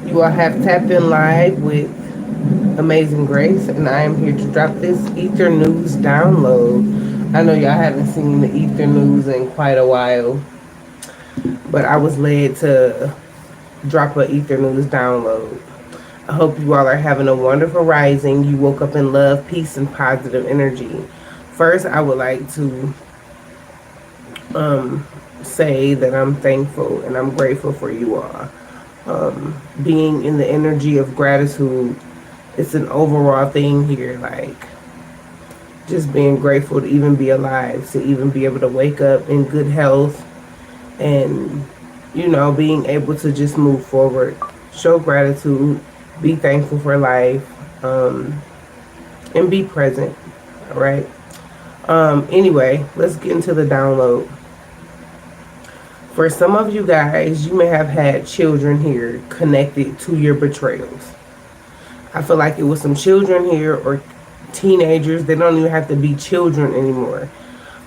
You all have tapped in live with Amazing Grace, and I am here to drop this Ether News download. I know y'all haven't seen the Ether News in quite a while, but I was led to drop a Ether News download. I hope you all are having a wonderful rising. You woke up in love, peace, and positive energy. First, I would like to say that I'm thankful and I'm grateful for you all. Being in the energy of gratitude, it's an overall thing here. Like, just being grateful to even be alive, to even be able to wake up in good health, and, being able to just move forward, show gratitude, be thankful for life, and be present. All right. Anyway, let's get into the download. For some of you guys, you may have had children here connected to your betrayals. I feel like it was some children here or teenagers. They don't even have to be children anymore.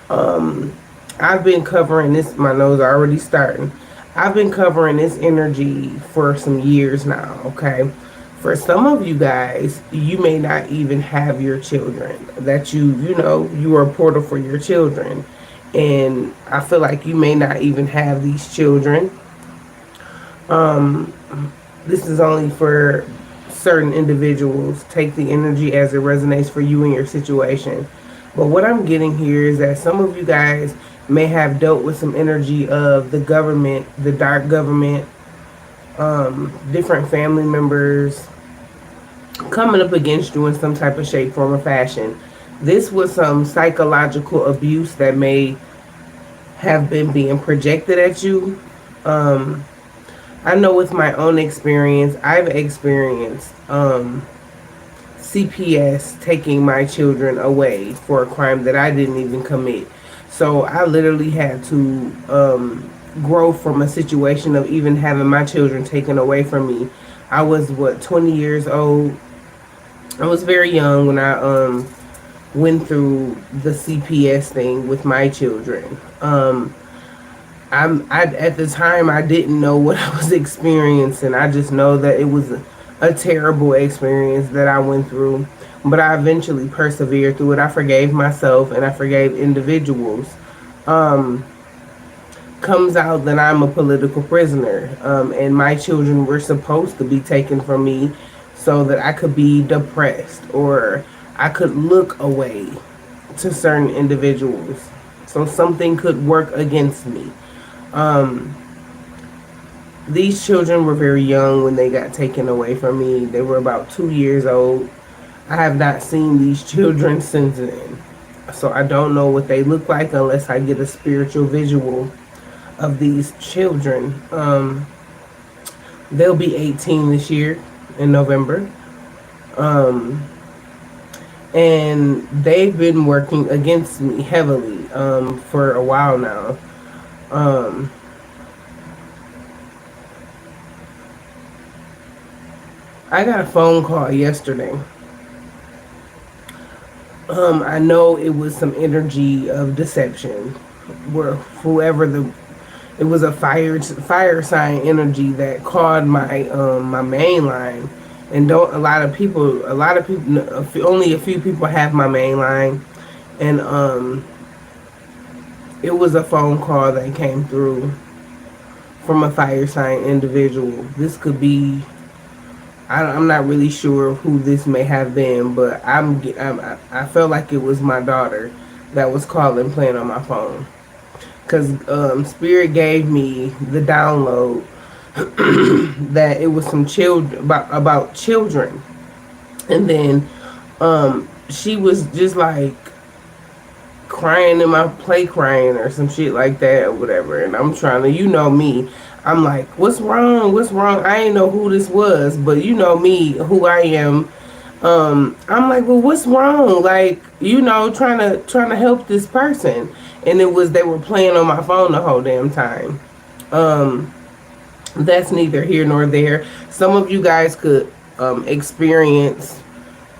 I've been covering this. My nose already starting. I've been covering this energy for some years now, okay? For some of you guys, you may not even have your children. That you are a portal for your children. And I feel like you may not even have these children. This is only for certain individuals. Take the energy as it resonates for you and your situation. But what I'm getting here is that some of you guys may have dealt with some energy of the government, the dark government, different family members coming up against you in some type of shape, form, or fashion. This was some psychological abuse that may have been being projected at you. I know with my own experience, I've experienced CPS taking my children away for a crime that I didn't even commit. So I literally had to grow from a situation of even having my children taken away from me. I was, 20 years old. I was very young when I went through the CPS thing with my children. At the time, I didn't know what I was experiencing. I just know that it was a terrible experience that I went through. But I eventually persevered through it. I forgave myself and I forgave individuals. Comes out that I'm a political prisoner. And my children were supposed to be taken from me so that I could be depressed or I could look away to certain individuals. So something could work against me. These children were very young when they got taken away from me. They were about 2 years old. I have not seen these children since then. So I don't know what they look like unless I get a spiritual visual of these children. They'll be 18 this year in November. And they've been working against me heavily for a while now. I got a phone call yesterday. I know it was some energy of deception, where it was a fire sign energy that called my my main line, and only a few people have my main line, and it was a phone call that came through from a fire sign individual. This could be, I'm not really sure who this may have been, but I felt like it was my daughter that was calling, playing on my phone. Because Spirit gave me the download that it was some children, about children. And then she was just like crying in my crying or some shit like that or whatever. And I'm trying to, me, I'm like, what's wrong? I didn't know who this was, but me, who I am. I'm like, well, what's wrong? Like, trying to help this person. And they were playing on my phone the whole damn time. That's neither here nor there. Some of you guys could experience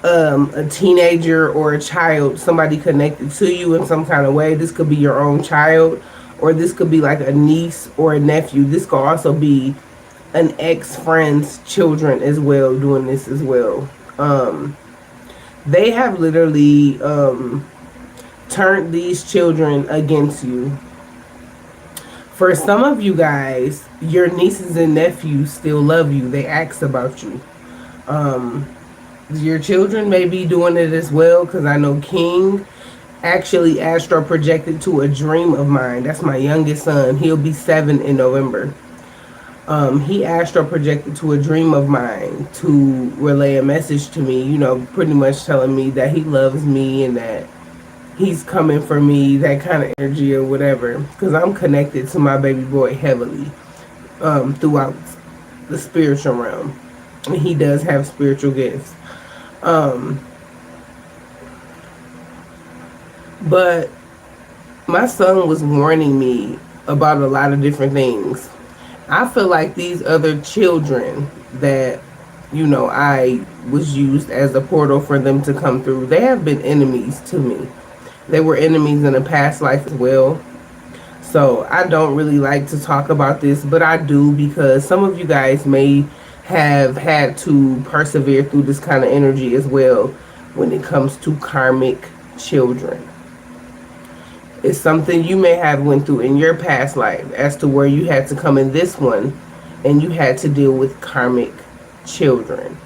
a teenager or a child, somebody connected to you in some kind of way. This could be your own child, or this could be like a niece or a nephew. This could also be an ex-friend's children as well doing this as well. They have literally turned these children against you. For some of you guys, your nieces and nephews still love you. They ask about you. Um, your children may be doing it as well, because I know King actually astro projected to a dream of mine. That's my youngest son. He'll be 7 in November. He astro projected to a dream of mine to relay a message to me, pretty much telling me that he loves me and that he's coming for me, that kind of energy or whatever. Because I'm connected to my baby boy heavily throughout the spiritual realm. And he does have spiritual gifts. But my son was warning me about a lot of different things. I feel like these other children that, I was used as a portal for them to come through, they have been enemies to me. They were enemies in a past life as well. So I don't really like to talk about this, but I do, because some of you guys may have had to persevere through this kind of energy as well when it comes to karmic children. It's something you may have went through in your past life as to where you had to come in this one and you had to deal with karmic children.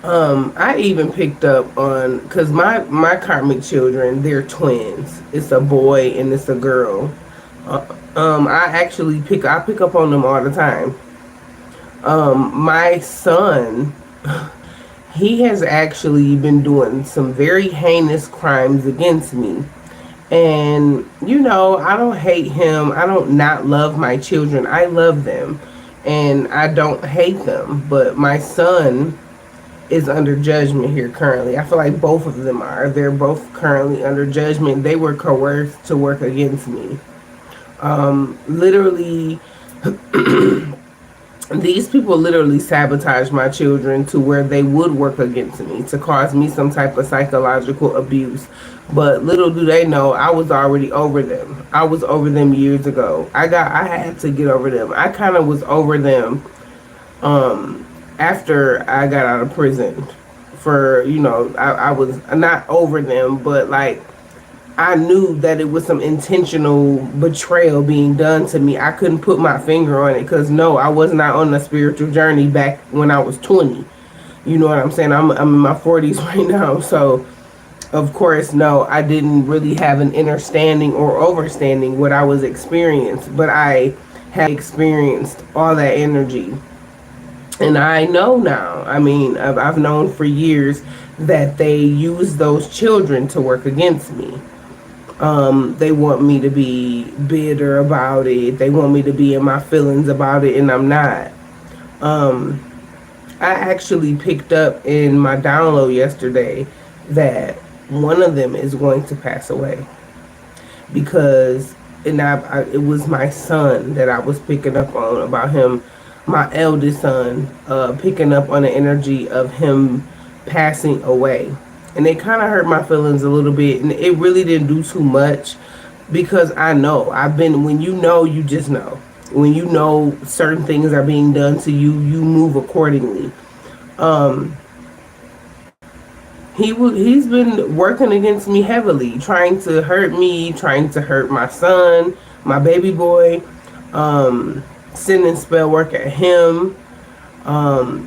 I even picked up on, because my karmic children, they're twins. It's a boy and it's a girl. I pick up on them all the time. My son, he has actually been doing some very heinous crimes against me. And, I don't hate him. I don't not love my children. I love them. And I don't hate them. But my son is under judgment here currently. I feel like both of them are. They're both currently under judgment. They were coerced to work against me. Literally... These people literally sabotaged my children to where they would work against me to cause me some type of psychological abuse. But little do they know, I was already over them. I was over them years ago. I had to get over them. I kind of was over them after I got out of prison. I was not over them, but like, I knew that it was some intentional betrayal being done to me. I couldn't put my finger on it because, no, I was not on a spiritual journey back when I was 20. You know what I'm saying? I'm in my 40s right now. So, of course, no, I didn't really have an understanding or overstanding what I was experiencing. But I had experienced all that energy. And I know now. I mean, I've known for years that they use those children to work against me. They want me to be bitter about it. They want me to be in my feelings about it, and I'm not. I actually picked up in my download yesterday that one of them is going to pass away. Because it was my son that I was picking up on about him, my eldest son, picking up on the energy of him passing away. And it kind of hurt my feelings a little bit. And it really didn't do too much because I know. When you know, you just know. When you know certain things are being done to you, you move accordingly. He's been working against me heavily, trying to hurt me, trying to hurt my son, my baby boy, sending spell work at him.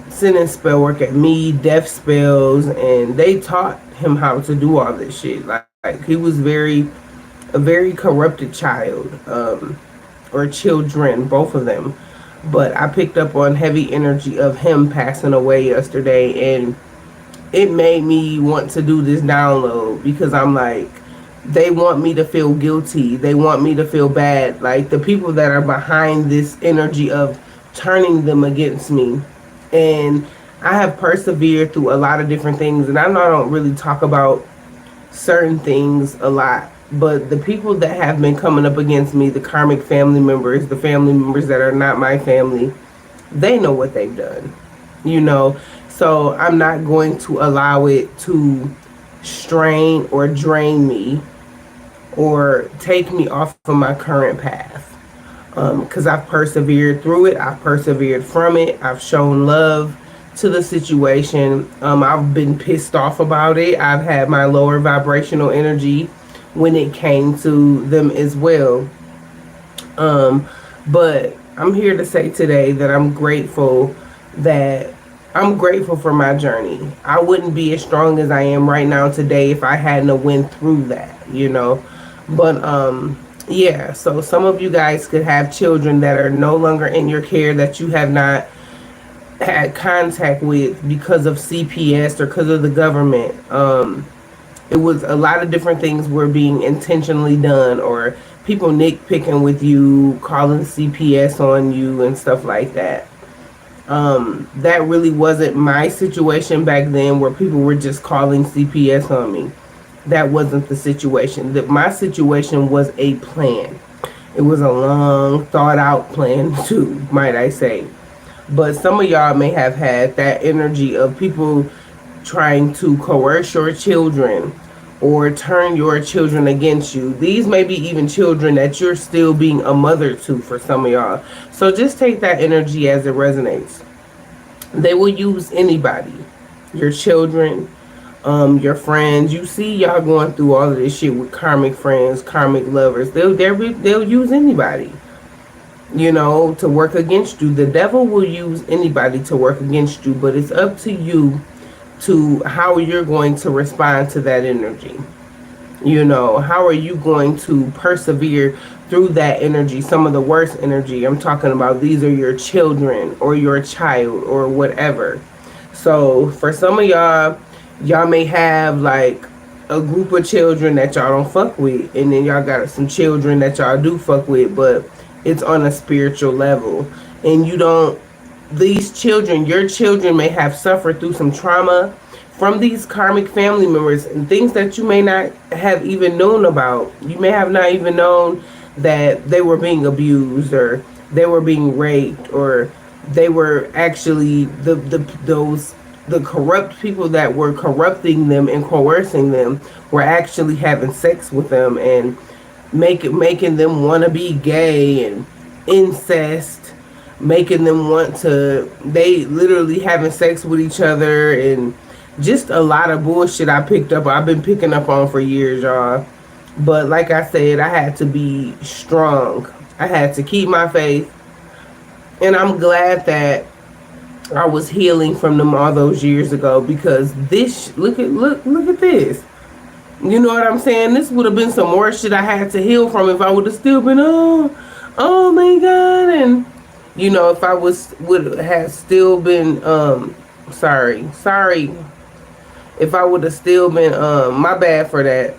Sending spell work at me, death spells, and they taught him how to do all this shit. Like he was a very corrupted child, or children, both of them. But I picked up on heavy energy of him passing away yesterday, and it made me want to do this download because I'm like, they want me to feel guilty. They want me to feel bad. Like the people that are behind this energy of turning them against me. And I have persevered through a lot of different things, and I know I don't really talk about certain things a lot, but the people that have been coming up against me, the karmic family members, the family members that are not my family, they know what they've done, so I'm not going to allow it to strain or drain me or take me off of my current path. because I've persevered through it. I've persevered from it. I've shown love to the situation. I've been pissed off about it. I've had my lower vibrational energy when it came to them as well. But I'm here to say today that that I'm grateful for my journey. I wouldn't be as strong as I am right now today if I hadn't went through that. But yeah, so some of you guys could have children that are no longer in your care, that you have not had contact with because of CPS or because of the government. It was a lot of different things were being intentionally done, or people nitpicking with you, calling CPS on you and stuff like that. That really wasn't my situation back then, where people were just calling CPS on me. That wasn't the situation. That my situation was a plan. It was a long thought out plan too, might I say. But some of y'all may have had that energy of people trying to coerce your children or turn your children against you. These may be even children that you're still being a mother to for some of y'all. So just take that energy as it resonates. They will use anybody. Your children, your friends. You see y'all going through all of this shit with karmic friends, karmic lovers. They'll use anybody, to work against you. The devil will use anybody to work against you, but it's up to you to how you're going to respond to that energy. How are you going to persevere through that energy? Some of the worst energy I'm talking about, these are your children or your child or whatever. So for some of y'all may have like a group of children that y'all don't fuck with, and then y'all got some children that y'all do fuck with, but it's on a spiritual level. And these children, your children may have suffered through some trauma from these karmic family members and things that you may not have even known about. You may have not even known that they were being abused, or they were being raped, or they were actually the corrupt people that were corrupting them and coercing them were actually having sex with them and making them want to be gay, and incest, making them they literally having sex with each other, and just a lot of bullshit I've been picking up on for years, y'all. But like I said, I had to be strong. I had to keep my faith. And I'm glad that I was healing from them all those years ago, because look at this. You know what I'm saying? This would have been some more shit I had to heal from if I would have still been, oh my God. And, if I would have still been, sorry. If I would have still been, my bad for that,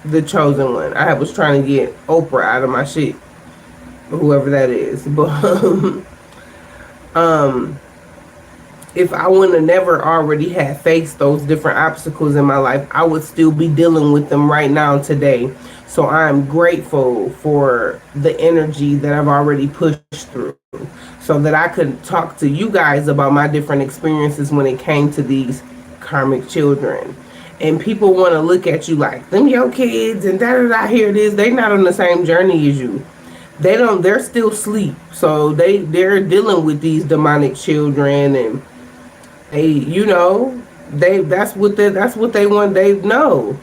the chosen one. I was trying to get Oprah out of my shit, whoever that is. But, if I wouldn't have never already had faced those different obstacles in my life, I would still be dealing with them right now today. So I'm grateful for the energy that I've already pushed through, so that I could talk to you guys about my different experiences when it came to these karmic children. And people want to look at you like, them your kids, and da-da-da, here it is. They're not on the same journey as you. They're still asleep. So they're dealing with these demonic children, and that's what they want. They know.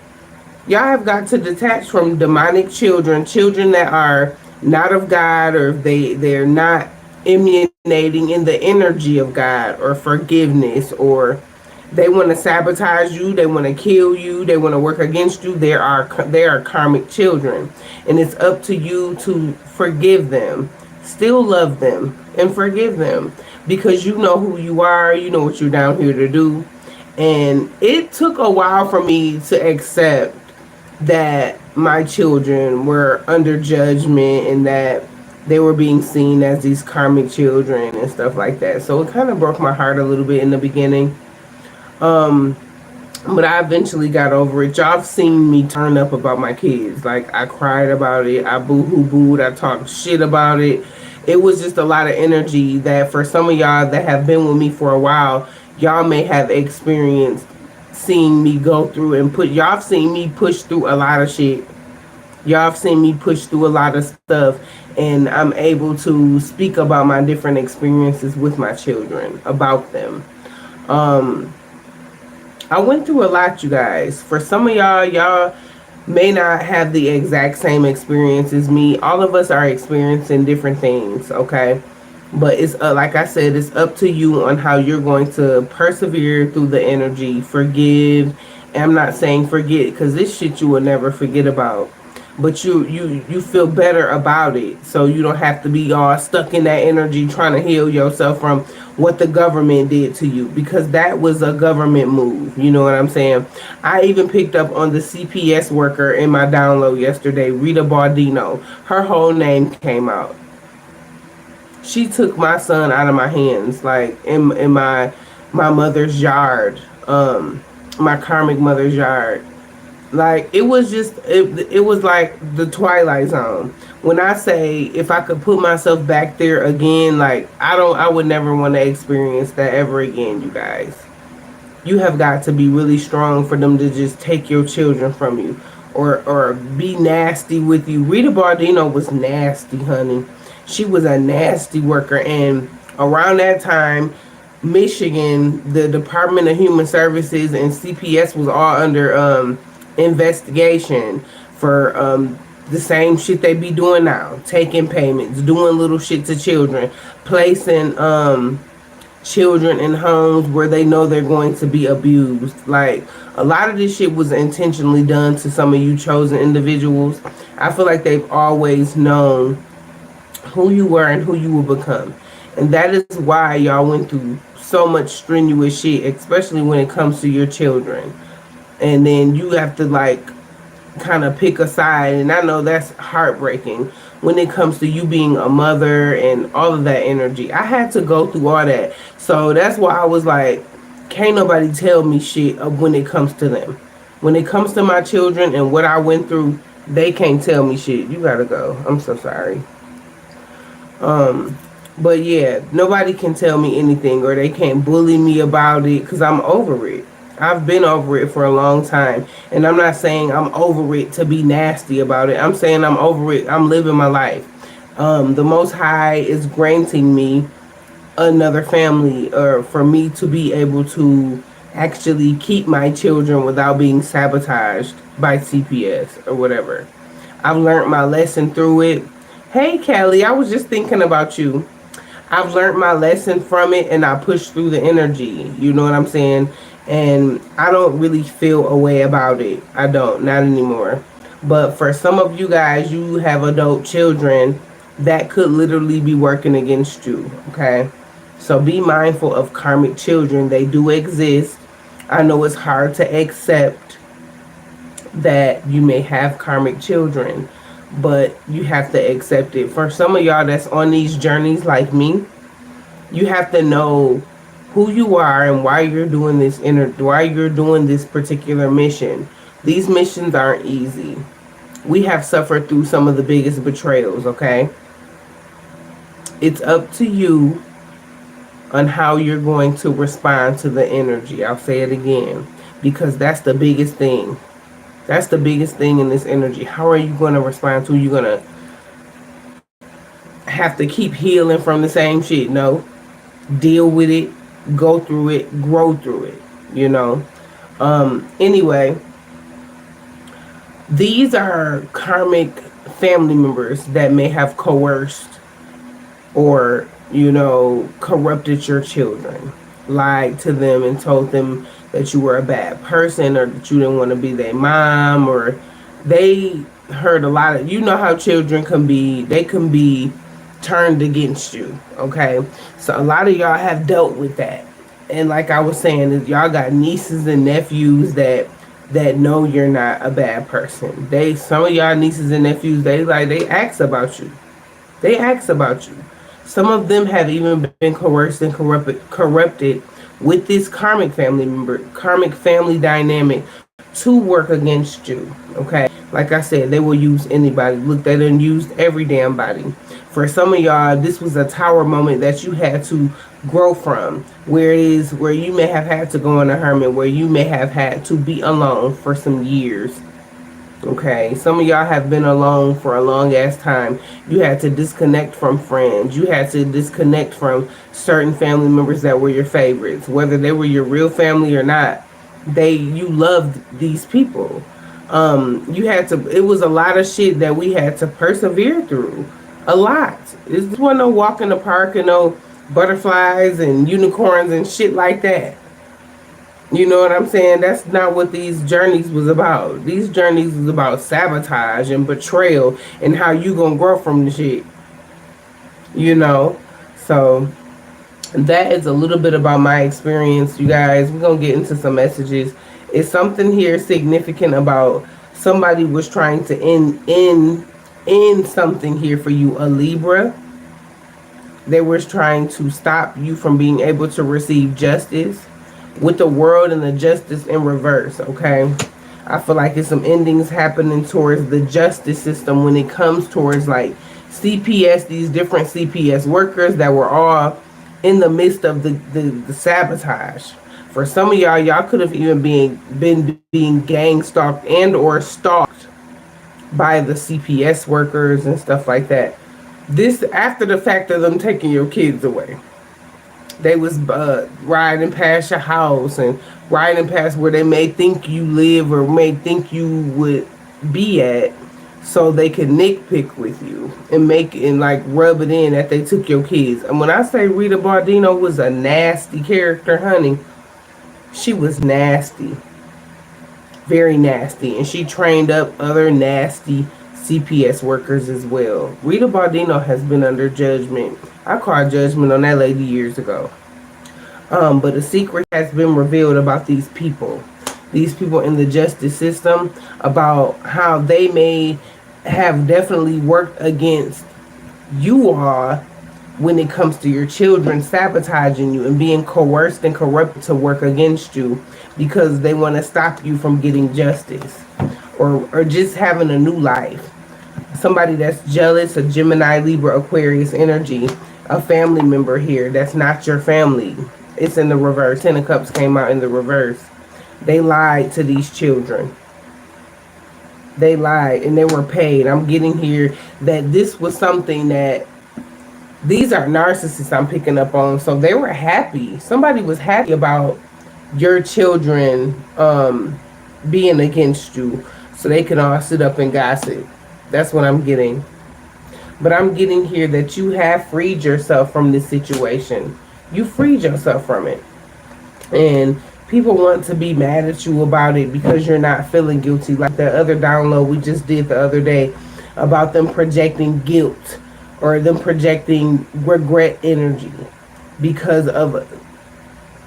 Y'all have got to detach from demonic children that are not of God, or they're not emanating in the energy of God or forgiveness, or they want to sabotage you, they want to kill you, they want to work against you. They are karmic children, and it's up to you to forgive them, still love them, and forgive them, because you know who you are, you know what you're down here to do. And it took a while for me to accept that my children were under judgment, and that they were being seen as these karmic children and stuff like that. So it kind of broke my heart a little bit in the beginning. But I eventually got over it. Y'all have seen me turn up about my kids. Like, I cried about it. I boo-hoo-booed. I talked shit about it. It was just a lot of energy that for some of y'all that have been with me for a while, y'all may have experienced seeing me go through and y'all have seen me push through a lot of shit. Y'all have seen me push through a lot of stuff, and I'm able to speak about my different experiences with my children, about them. Um, I went through a lot, you guys. For some of y'all, y'all may not have the exact same experience as me. All of us are experiencing different things, okay? But it's like I said, it's up to you on how you're going to persevere through the energy, forgive. And I'm not saying forget, because this shit you will never forget about. But you feel better about it, so you don't have to be all stuck in that energy trying to heal yourself from what the government did to you, because that was a government move. You know what I'm saying? I even picked up on the CPS worker in my download yesterday, Rita Bardino. Her whole name came out. She took my son out of my hands, like in my mother's yard, my karmic mother's yard. Like it was just it was like the Twilight Zone. When I say if I could put myself back there again, like I would never want to experience that ever again, you guys. You have got to be really strong for them to just take your children from you, or be nasty with you. Rita Bardino was nasty, honey. She was a nasty worker, and around that time, Michigan, the Department of Human Services and CPS was all under investigation for the same shit they be doing now, taking payments, doing little shit to children, placing children in homes where they know they're going to be abused. Like a lot of this shit was intentionally done to some of you chosen individuals. I feel like they've always known who you were and who you will become. And that is why y'all went through so much strenuous shit, especially when it comes to your children. And then you have to like kind of pick a side, and I know that's heartbreaking when it comes to you being a mother and all of that energy. I had to go through all that. So that's why I was like, can't nobody tell me shit of when it comes to them. When it comes to my children and what I went through, they can't tell me shit. You gotta go. I'm so sorry. But yeah, nobody can tell me anything, or they can't bully me about it, because I'm over it. I've been over it for a long time. And I'm not saying I'm over it to be nasty about it. I'm saying I'm over it. I'm living my life. The Most High is granting me another family, or for me to be able to actually keep my children without being sabotaged by CPS or whatever. I've learned my lesson through it. Hey, Kelly, I was just thinking about you. I've learned my lesson from it, and I pushed through the energy. You know what I'm saying? And I don't really feel a way about it. I don't, not anymore. But for some of you guys, you have adult children that could literally be working against you, okay? So be mindful of karmic children. They do exist. I know it's hard to accept that you may have karmic children, but you have to accept it. For some of y'all that's on these journeys like me, you have to know who you are and why you're doing why you're doing this particular mission. These missions aren't easy. We have suffered through some of the biggest betrayals, okay? It's up to you on how you're going to respond to the energy. I'll say it again, because that's the biggest thing. That's the biggest thing in this energy. How are you going to respond to? You're going to have to keep healing from the same shit? No. Deal with it, go through it, grow through it, you know. Anyway, these are karmic family members that may have coerced or, you know, corrupted your children, lied to them and told them that you were a bad person, or that you didn't want to be their mom, or they heard a lot of, you know how children can be, they can be turned against you, okay? So a lot of y'all have dealt with that. And like I was saying, is y'all got nieces and nephews that know you're not a bad person. Some of y'all nieces and nephews, they ask about you. They ask about you. Some of them have even been coerced and corrupted with this karmic family member, karmic family dynamic to work against you, okay? Like I said, they will use anybody. Look, they done used every damn body. For some of y'all, this was a tower moment that you had to grow from, where you may have had to go in a hermit, where you may have had to be alone for some years Okay, some of y'all have been alone for a long ass time. You had to disconnect from friends. You had to disconnect from certain family members that were your favorites, whether they were your real family or not. You loved these people. You had to. It was a lot of shit that we had to persevere through. A lot. It wasn't no walk in the park and no butterflies and unicorns and shit like that. You know what I'm saying? That's not what these journeys was about. These journeys was about sabotage and betrayal and how you gonna grow from the shit. You know? So that is a little bit about my experience, you guys. We're gonna get into some messages. Is something here significant about somebody was trying to end something here for you, a Libra? They were trying to stop you from being able to receive justice with the world and the justice in reverse, okay? I feel like there's some endings happening towards the justice system when it comes towards like CPS, these different CPS workers that were all in the midst of the sabotage. For some of y'all could have even been being gang stalked and or stalked by the CPS workers and stuff like that. This after the fact of them taking your kids away. They was riding past your house and riding past where they may think you live or may think you would be at, so they could nitpick with you and make and like rub it in that they took your kids. And when I say Rita Bardino was a nasty character, honey, she was nasty, very nasty, and she trained up other nasty CPS workers as well. Rita Bardino has been under judgment. I called judgment on that lady years ago. But a secret has been revealed about these people in the justice system, about how they may have definitely worked against you all when it comes to your children, sabotaging you and being coerced and corrupted to work against you because they want to stop you from getting justice or just having a new life. Somebody that's jealous, a Gemini, Libra, Aquarius energy, a family member here that's not your family. It's in the reverse. Ten of Cups came out in the reverse. They lied to these children. They lied and they were paid. I'm getting here that this was something that these are narcissists I'm picking up on. So they were happy. Somebody was happy about your children being against you so they can all sit up and gossip. That's what I'm getting. But I'm getting here that you have freed yourself from this situation. You freed yourself from it. And people want to be mad at you about it because you're not feeling guilty. Like that other download we just did the other day about them projecting guilt or them projecting regret energy because of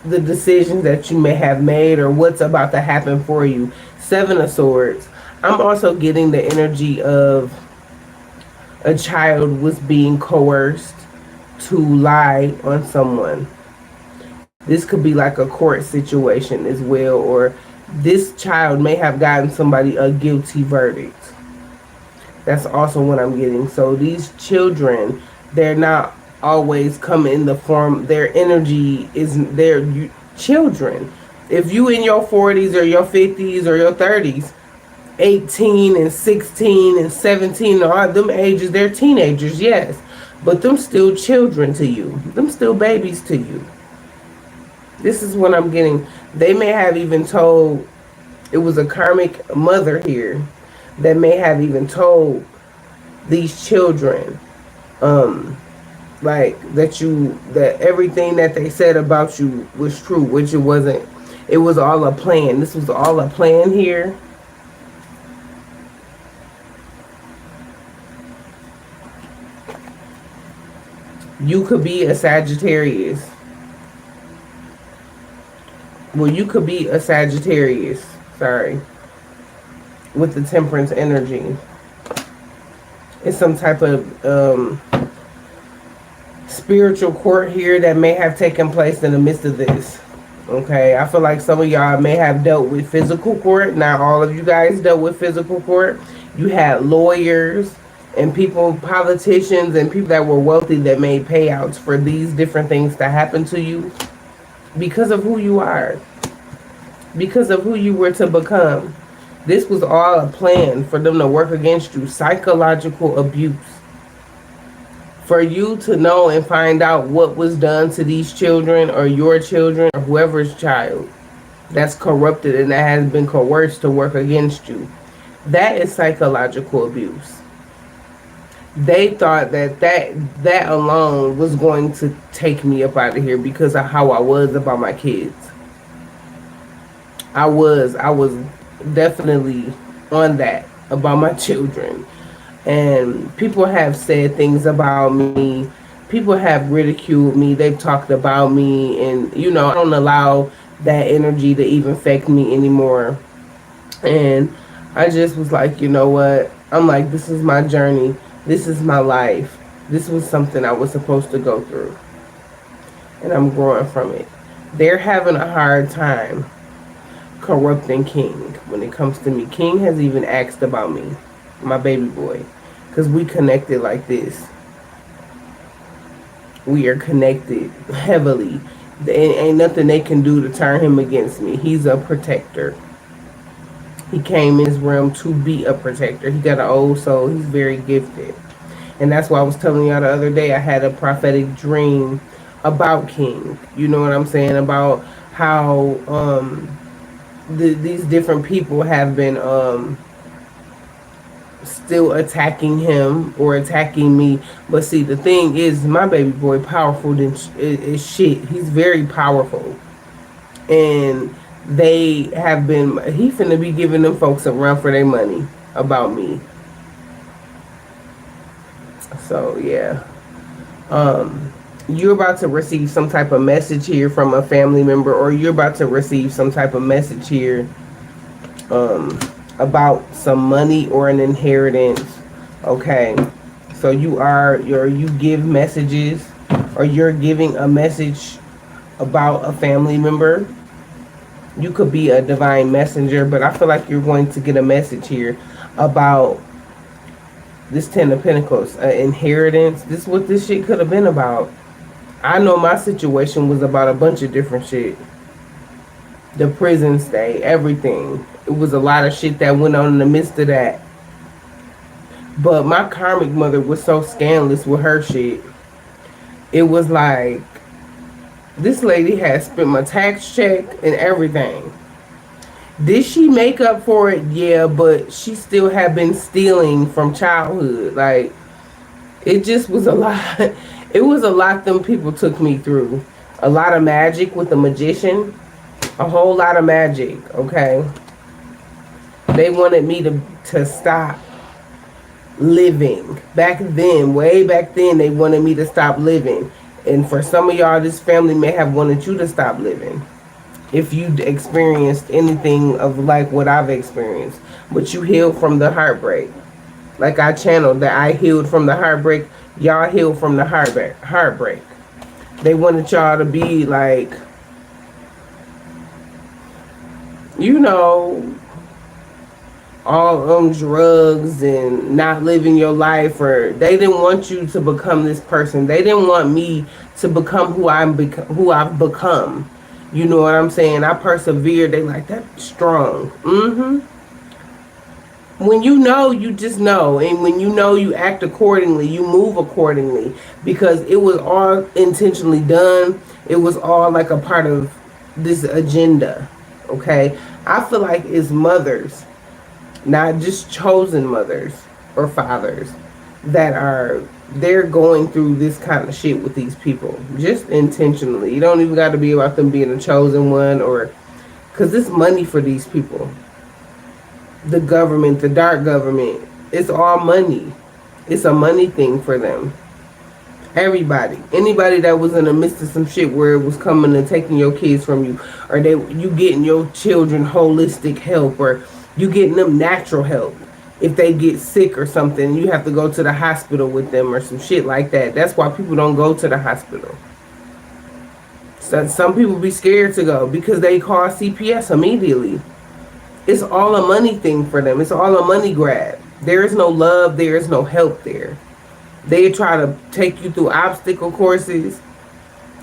the decisions that you may have made or what's about to happen for you. Seven of Swords. I'm also getting the energy of a child was being coerced to lie on someone. This could be like a court situation as well, or this child may have gotten somebody a guilty verdict. That's also what I'm getting. So these children, they're not always come in the form, their energy is their children. If you in your 40s or your 50s or your 30s, 18 and 16 and 17, all them ages, they're teenagers, yes. But them still children to you. Them still babies to you. This is what I'm getting. They may have even told, it was a karmic mother here that may have even told these children like that everything that they said about you was true, which it wasn't. It was all a plan. This was all a plan here. You could be a Sagittarius. Well, you could be a Sagittarius, sorry, with the Temperance energy. It's some type of spiritual court here that may have taken place in the midst of this. Okay, I feel like some of y'all may have dealt with physical court. Not all of you guys dealt with physical court. You had lawyers and people, politicians and people that were wealthy that made payouts for these different things to happen to you because of who you are, because of who you were to become. This was all a plan for them to work against you. Psychological abuse. For you to know and find out what was done to these children or your children or whoever's child that's corrupted and that has been coerced to work against you. That is psychological abuse. They thought that alone was going to take me up out of here because of how I was about my kids. I was definitely on that about my children. And people have said things about me. People have ridiculed me. They've talked about me. And, I don't allow that energy to even affect me anymore. And I just was like, you know what? I'm like, this is my journey. This is my life. This was something I was supposed to go through. And I'm growing from it. They're having a hard time corrupting King when it comes to me. King has even asked about me, my baby boy, because we connected like this. We are connected heavily. Ain't nothing they can do to turn him against me. He's a protector. He came in this realm to be a protector. He got an old soul. He's very gifted. And that's why I was telling y'all the other day I had a prophetic dream about King. You know what I'm saying? About how these different people have been still attacking him or attacking me. But see, the thing is, my baby boy powerful than is shit. He's very powerful. And they have been, he finna be giving them folks a run for their money about me. So yeah, you're about to receive some type of message here from a family member, or you're about to receive some type of message here about some money or an inheritance. Okay, so you give messages, or you're giving a message about a family member. You could be a divine messenger, but I feel like you're going to get a message here about this Ten of Pentacles, inheritance. This is what this shit could have been about. I know my situation was about a bunch of different shit. The prison stay, everything. It was a lot of shit that went on in the midst of that. But my karmic mother was so scandalous with her shit. It was like, this lady had spent my tax check and everything. Did she make up for it? Yeah, but she still had been stealing from childhood. Like, it just was a lot. It was a lot them people took me through. A lot of magic with the magician. A whole lot of magic, okay? They wanted me to stop living. Back then, way back then, they wanted me to stop living. And for some of y'all, this family may have wanted you to stop living. If you experienced anything of like what I've experienced. But you healed from the heartbreak. Like I channeled that I healed from the heartbreak. Y'all healed from the heartbreak. They wanted y'all to be like, all drugs and not living your life, or they didn't want you to become this person. They didn't want me to become who I've become. You know what I'm saying? I persevered. They like, that's strong. When you know, you just know. And when you know, you act accordingly. You move accordingly. Because it was all intentionally done. It was all like a part of this agenda. Okay? I feel like it's mothers, not just chosen mothers or fathers, they're going through this kind of shit with these people. Just intentionally. You don't even got to be about them being a chosen one, or because it's money for these people. The government, the dark government, it's all money. It's a money thing for them. Everybody. Anybody that was in the midst of some shit where it was coming and taking your kids from you, or you getting your children holistic help, or you getting them natural help. If they get sick or something, you have to go to the hospital with them or some shit like that. That's why people don't go to the hospital. So some people be scared to go because they call CPS immediately. It's all a money thing for them. It's all a money grab. There is no love. There is no help there. They try to take you through obstacle courses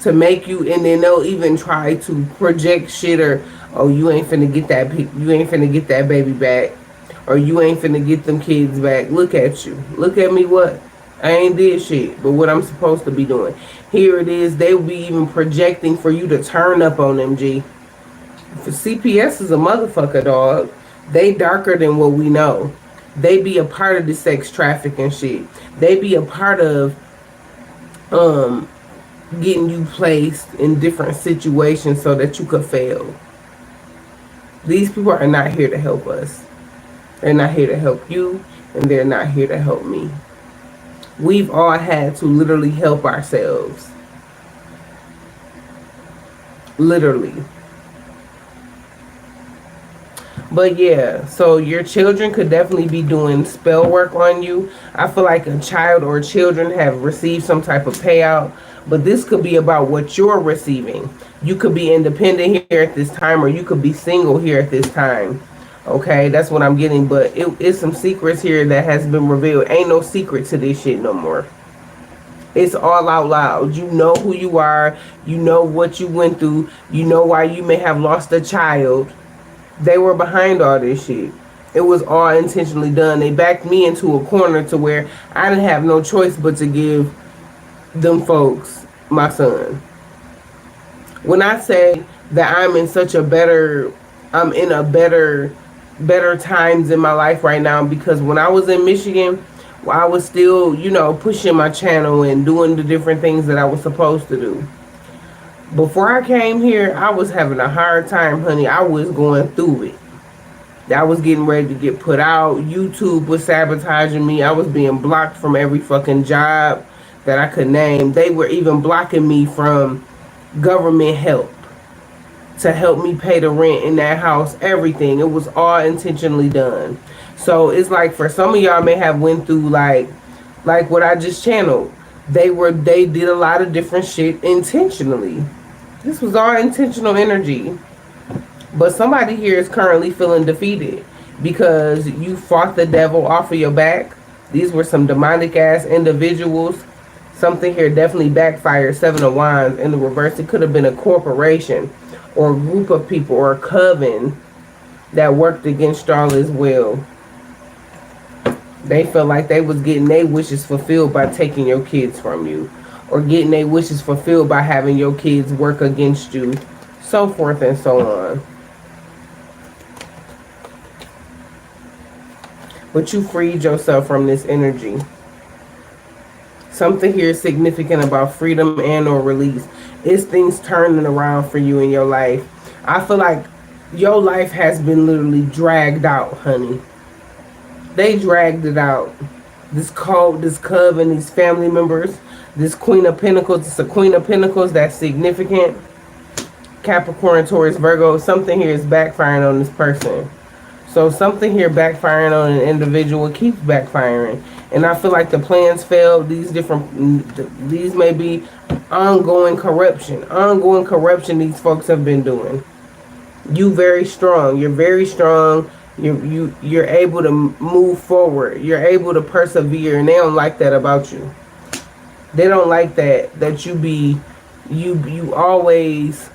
to make you, and then they'll even try to project shit, or oh, you ain't finna get that, you ain't finna get that baby back, or you ain't finna get them kids back. Look at you, look at me. What? I ain't did shit but what I'm supposed to be doing. Here it is, they will be even projecting for you to turn up on them. G, for CPS is a motherfucker, dog. They darker than what we know. They be a part of the sex trafficking shit. They be a part of getting you placed in different situations so that you could fail. These people are not here to help us. They're not here to help you, and they're not here to help me. We've all had to literally help ourselves. Literally. But yeah, so your children could definitely be doing spell work on you. I feel like a child or children have received some type of payout, but this could be about what you're receiving. You could be independent here at this time, or you could be single here at this time. Okay, that's what I'm getting, but it's some secrets here that has been revealed. Ain't no secret to this shit no more. It's all out loud. You know who you are. You know what you went through. You know why you may have lost a child. They were behind all this shit. It was all intentionally done. They backed me into a corner to where I didn't have no choice but to give them folks my son. When I say that I'm in a better times in my life right now, because when I was in Michigan, I was still, pushing my channel and doing the different things that I was supposed to do. Before I came here, I was having a hard time, honey. I was going through it. I was getting ready to get put out. YouTube was sabotaging me. I was being blocked from every fucking job that I could name. They were even blocking me from government help to help me pay the rent in that house, everything. It was all intentionally done. So it's like, for some of y'all may have went through like what I just channeled. They did a lot of different shit intentionally. This was all intentional energy. But somebody here is currently feeling defeated because you fought the devil off of your back. These were some demonic ass individuals. Something here definitely backfired. 7 of Wands in the reverse. It could have been a corporation or a group of people or a coven that worked against y'all as well. They felt like they was getting their wishes fulfilled by taking your kids from you, or getting their wishes fulfilled by having your kids work against you, so forth and so on. But you freed yourself from this energy. Something here is significant about freedom and or release. It's things turning around for you in your life. I feel like your life has been literally dragged out, honey. They dragged it out. This cult, this coven, these family members, this Queen of Pentacles. It's a Queen of Pentacles that's significant. Capricorn, Taurus, Virgo. Something here is backfiring on this person. So something here backfiring on an individual keeps backfiring. And I feel like the plans failed. These may be ongoing corruption. Ongoing corruption these folks have been doing. You very strong. You're very strong. You're able to move forward. You're able to persevere, and they don't like that about you. They don't like that you always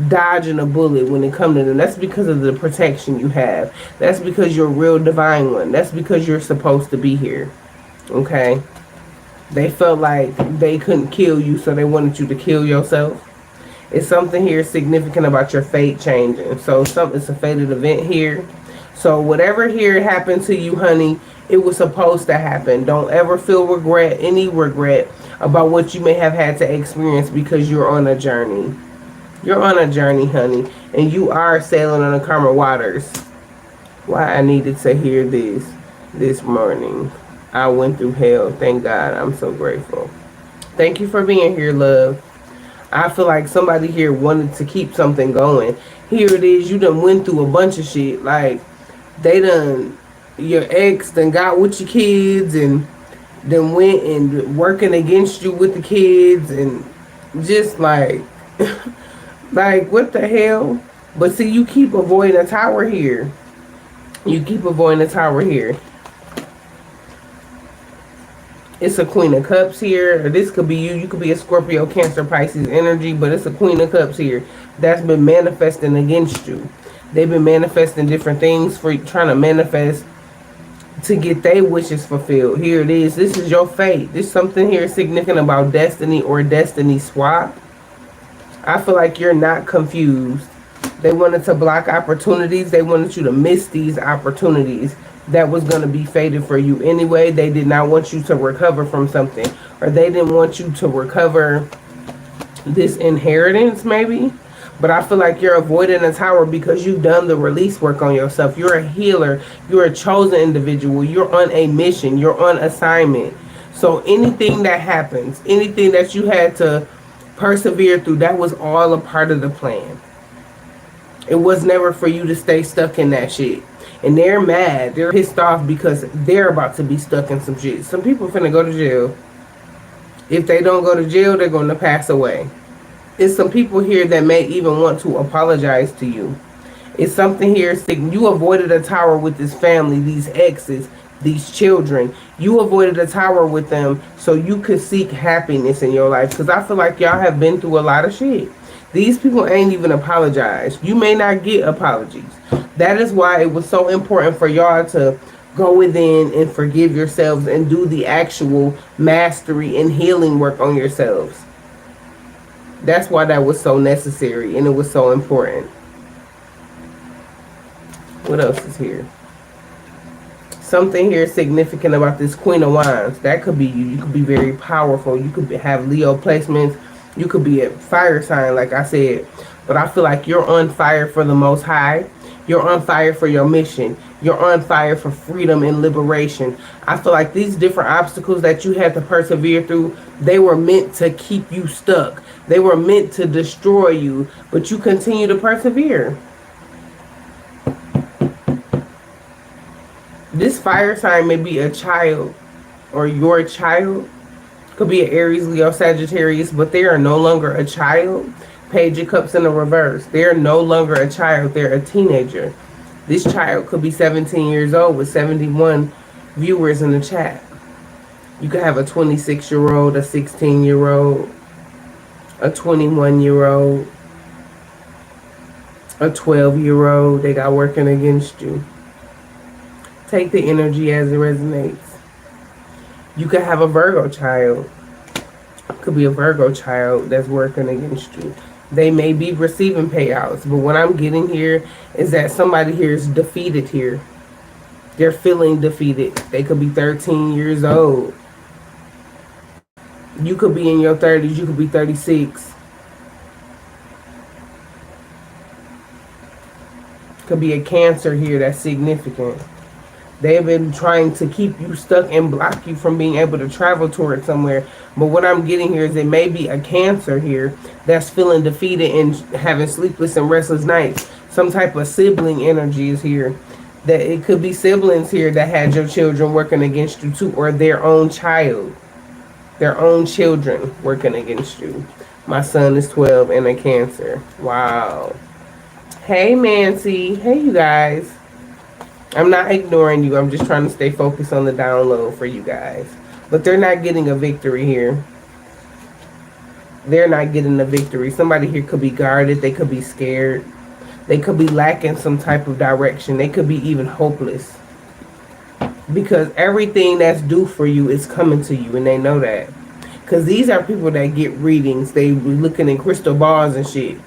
dodging a bullet when it comes to them. That's because of the protection you have. That's because you're a real divine one. That's because you're supposed to be here. Okay? They felt like they couldn't kill you, so they wanted you to kill yourself. It's something here significant about your fate changing. So it's a fated event here. So whatever here happened to you, honey, it was supposed to happen. Don't ever feel any regret about what you may have had to experience, because you're on a journey. You're on a journey, honey, and you are sailing on the karma waters. Why I needed to hear this morning. I went through hell. Thank God. I'm so grateful. Thank you for being here, love. I feel like somebody here wanted to keep something going. Here it is. You done went through a bunch of shit. Like, your ex done got with your kids and then went and working against you with the kids, and just like, like, what the hell? But see, you keep avoiding a tower here. You keep avoiding the tower here. It's a Queen of Cups here. Or this could be you. You could be a Scorpio, Cancer, Pisces energy, but it's a Queen of Cups here that's been manifesting against you. They've been manifesting different things for you, trying to manifest to get their wishes fulfilled. Here it is. This is your fate. There's something here significant about destiny or destiny swap. I feel like you're not confused. They wanted to block opportunities. They wanted you to miss these opportunities that was going to be fated for you anyway. They did not want you to recover from something. Or they didn't want you to recover this inheritance maybe. But I feel like you're avoiding a tower because you've done the release work on yourself. You're a healer. You're a chosen individual. You're on a mission. You're on assignment. So anything that happens, anything that you had to persevere through, that was all a part of the plan. It was never for you to stay stuck in that shit. And they're mad. They're pissed off because they're about to be stuck in some shit. Some people finna go to jail. If they don't go to jail, they're going to pass away. It's some people here that may even want to apologize to you. It's something here. You avoided a tower with this family, these exes, these children. You avoided a tower with them so you could seek happiness in your life. Because I feel like y'all have been through a lot of shit. These people ain't even apologized. You may not get apologies. That is why it was so important for y'all to go within and forgive yourselves and do the actual mastery and healing work on yourselves. That's why that was so necessary and it was so important. What else is here? Something here significant about this Queen of Wands. That could be you. You could be very powerful. You could have Leo placements. You could be a fire sign, like I said. But I feel like you're on fire for the Most High. You're on fire for your mission. You're on fire for freedom and liberation. I feel like these different obstacles that you had to persevere through, they were meant to keep you stuck. They were meant to destroy you, but you continue to persevere. This fire sign may be a child or your child. Could be an Aries, Leo, Sagittarius, but they are no longer a child. Page of Cups in the reverse. They're no longer a child. They're a teenager. This child could be 17 years old with 71 viewers in the chat. You could have a 26-year-old, a 16-year-old, a 21-year-old, a 12-year-old. They got working against you. Take the energy as it resonates. You could have a Virgo child. Could be a Virgo child that's working against you. They may be receiving payouts, but what I'm getting here is that somebody here is defeated here. They're feeling defeated. They could be 13 years old. You could be in your 30s. You could be 36. Could be a Cancer here that's significant. They've been trying to keep you stuck and block you from being able to travel toward somewhere. But what I'm getting here is it may be a Cancer here that's feeling defeated and having sleepless and restless nights. Some type of sibling energy is here. That it could be siblings here that had your children working against you too, or their own child. Their own children working against you. My son is 12 and a Cancer. Wow. Hey, Nancy. Hey, you guys. I'm not ignoring you. I'm just trying to stay focused on the download for you guys. But they're not getting a victory here. They're not getting a victory. Somebody here could be guarded. They could be scared. They could be lacking some type of direction. They could be even hopeless. Because everything that's due for you is coming to you. And they know that. Because these are people that get readings. They be looking in crystal balls and shit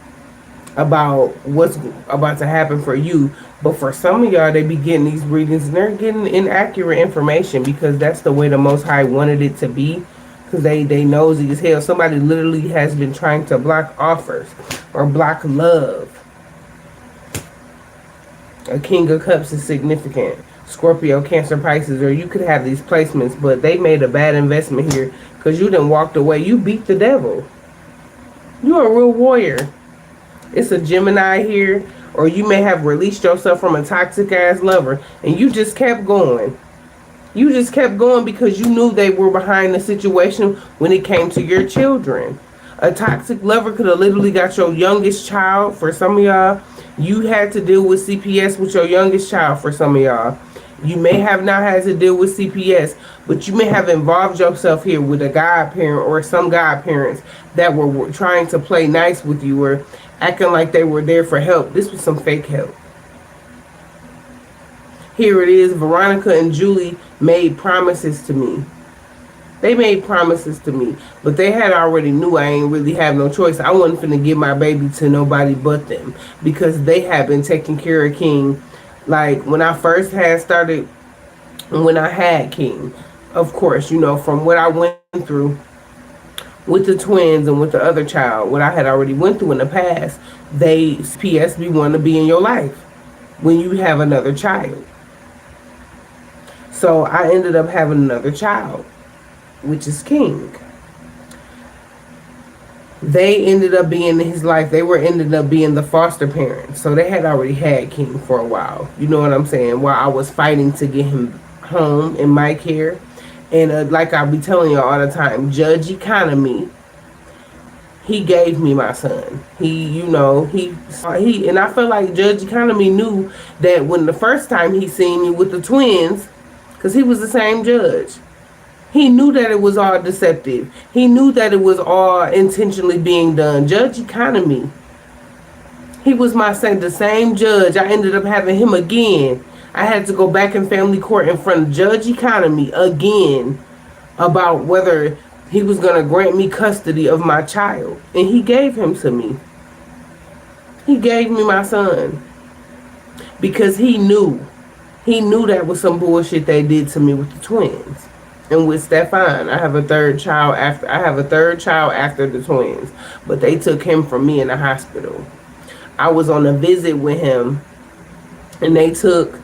about what's about to happen for you. But for some of y'all, they be getting these readings and they're getting inaccurate information because that's the way the Most High wanted it to be. Because they nosy as hell. Somebody literally has been trying to block offers or block love. A King of Cups is significant. Scorpio, Cancer, Pisces, or you could have these placements, but they made a bad investment here because you done walked away. You beat the devil. You're a real warrior. It's a Gemini here, or you may have released yourself from a toxic ass lover and you just kept going. You just kept going because you knew they were behind the situation when it came to your children. A toxic lover could have literally got your youngest child. For some of y'all, you had to deal with CPS with your youngest child for some of y'all. You may have not had to deal with CPS, but you may have involved yourself here with a godparent or some godparents that were trying to play nice with you or acting like they were there for help. This was some fake help. Here it is. Veronica and Julie made promises to me. They made promises to me, but they had already knew I ain't really have no choice. I wasn't finna give my baby to nobody but them because they had been taking care of King. Like when I first had started, when I had King, of course, you know, from what I went through with the twins and with the other child, what I had already went through in the past, they PSB want to be in your life when you have another child. So I ended up having another child, which is King. They ended up being in his life. They were ended up being the foster parents. So they had already had King for a while. You know what I'm saying? While I was fighting to get him home in my care. And like I be telling you all the time, Judge Economy, he gave me my son. He and I feel like Judge Economy knew that when the first time he seen me with the twins, because he was the same judge. He knew that it was all deceptive. He knew that it was all intentionally being done. Judge Economy. He was the same judge. I ended up having him again. I had to go back in family court in front of Judge Economy again about whether he was going to grant me custody of my child. And he gave him to me. He gave me my son. Because he knew. He knew that was some bullshit they did to me with the twins. And with Stefan, I have a third child after the twins. But they took him from me in the hospital. I was on a visit with him, and they took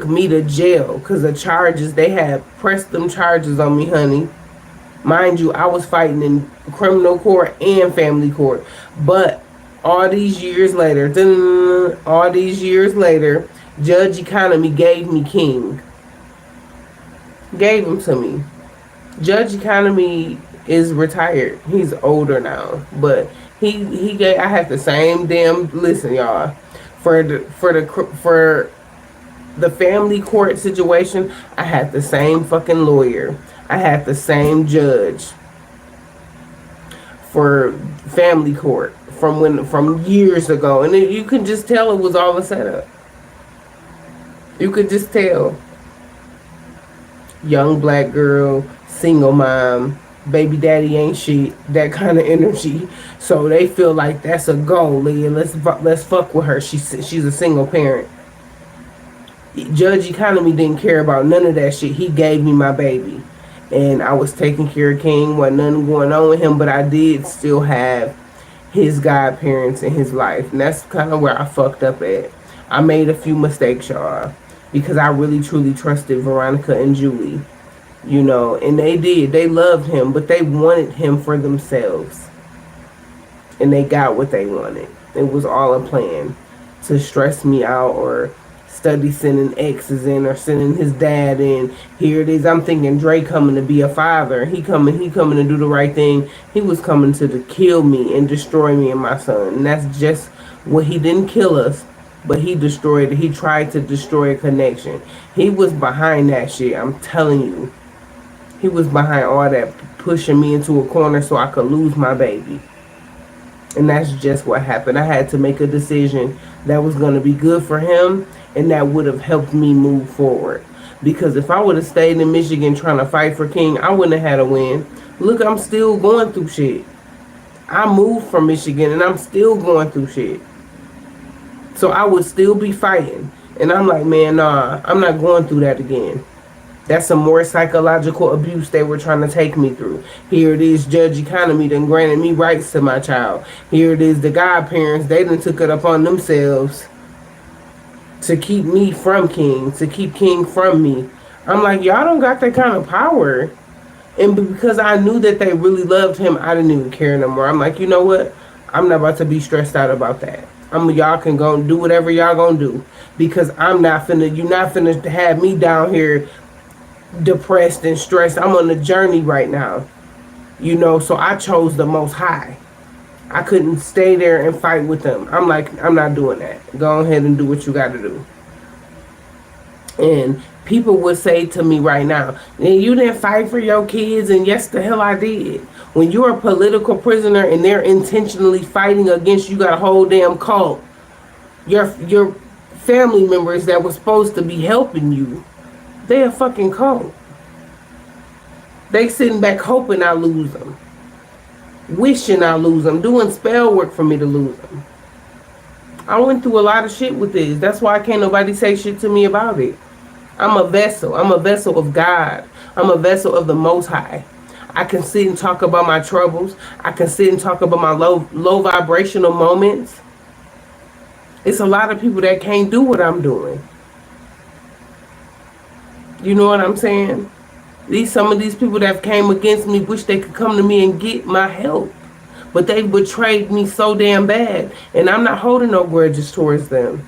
me to jail because the charges, they had pressed them charges on me, honey. Mind you, I was fighting in criminal court and family court. But all these years later, Judge Economy gave me King. Gave him to me. Judge Economy is retired. He's older now, but he gave. I had the same damn. Listen, y'all, for the family court situation, I had the same fucking lawyer. I had the same judge for family court from years ago, and you can just tell it was all a setup. You could just tell. Young black girl, single mom, baby daddy ain't shit, that kind of energy. So they feel like that's a goal, Leah. Let's fuck with her. She's a single parent. Judge Economy didn't care about none of that shit. He gave me my baby, and I was taking care of King. Wasn't nothing going on with him, but I did still have his godparents in his life, and that's kind of where I fucked up at. I made a few mistakes, y'all, because I really truly trusted Veronica and Julie, you know, and they did. They loved him, but they wanted him for themselves, and they got what they wanted. It was all a plan to stress me out or study sending exes in or sending his dad in. Here it is. I'm thinking Dre coming to be a father. He coming to do the right thing. He was coming to kill me and destroy me and my son, and that's just what he didn't kill us. But he destroyed it. He tried to destroy a connection. He was behind that shit. I'm telling you. He was behind all that, pushing me into a corner so I could lose my baby. And that's just what happened. I had to make a decision that was going to be good for him and that would have helped me move forward. Because if I would have stayed in Michigan trying to fight for King, I wouldn't have had a win. Look, I'm still going through shit. I moved from Michigan and I'm still going through shit. So I would still be fighting. And I'm like, man, nah, I'm not going through that again. That's some more psychological abuse they were trying to take me through. Here it is, Judge Economy done granted me rights to my child. Here it is, the godparents, they done took it upon themselves to keep me from King, to keep King from me. I'm like, y'all don't got that kind of power. And because I knew that they really loved him, I didn't even care no more. I'm like, you know what? I'm not about to be stressed out about that. Y'all can go and do whatever y'all gonna do, because you're not finna have me down here depressed and stressed. I'm on a journey right now, you know. So I chose the Most High. I couldn't stay there and fight with them. I'm like, I'm not doing that. Go ahead and do what you got to do. And people would say to me right now, you didn't fight for your kids, and yes, the hell I did. When you're a political prisoner and they're intentionally fighting against you, got a whole damn cult. Your family members that were supposed to be helping you, they a fucking cult. They sitting back hoping I lose them, wishing I lose them, doing spell work for me to lose them. I went through a lot of shit with this. That's why can't nobody say shit to me about it. I'm a vessel. I'm a vessel of God. I'm a vessel of the Most High. I can sit and talk about my troubles. I can sit and talk about my low vibrational moments. It's a lot of people that can't do what I'm doing. You know what I'm saying? Some of these people that came against me wish they could come to me and get my help. But they betrayed me so damn bad. And I'm not holding no grudges towards them.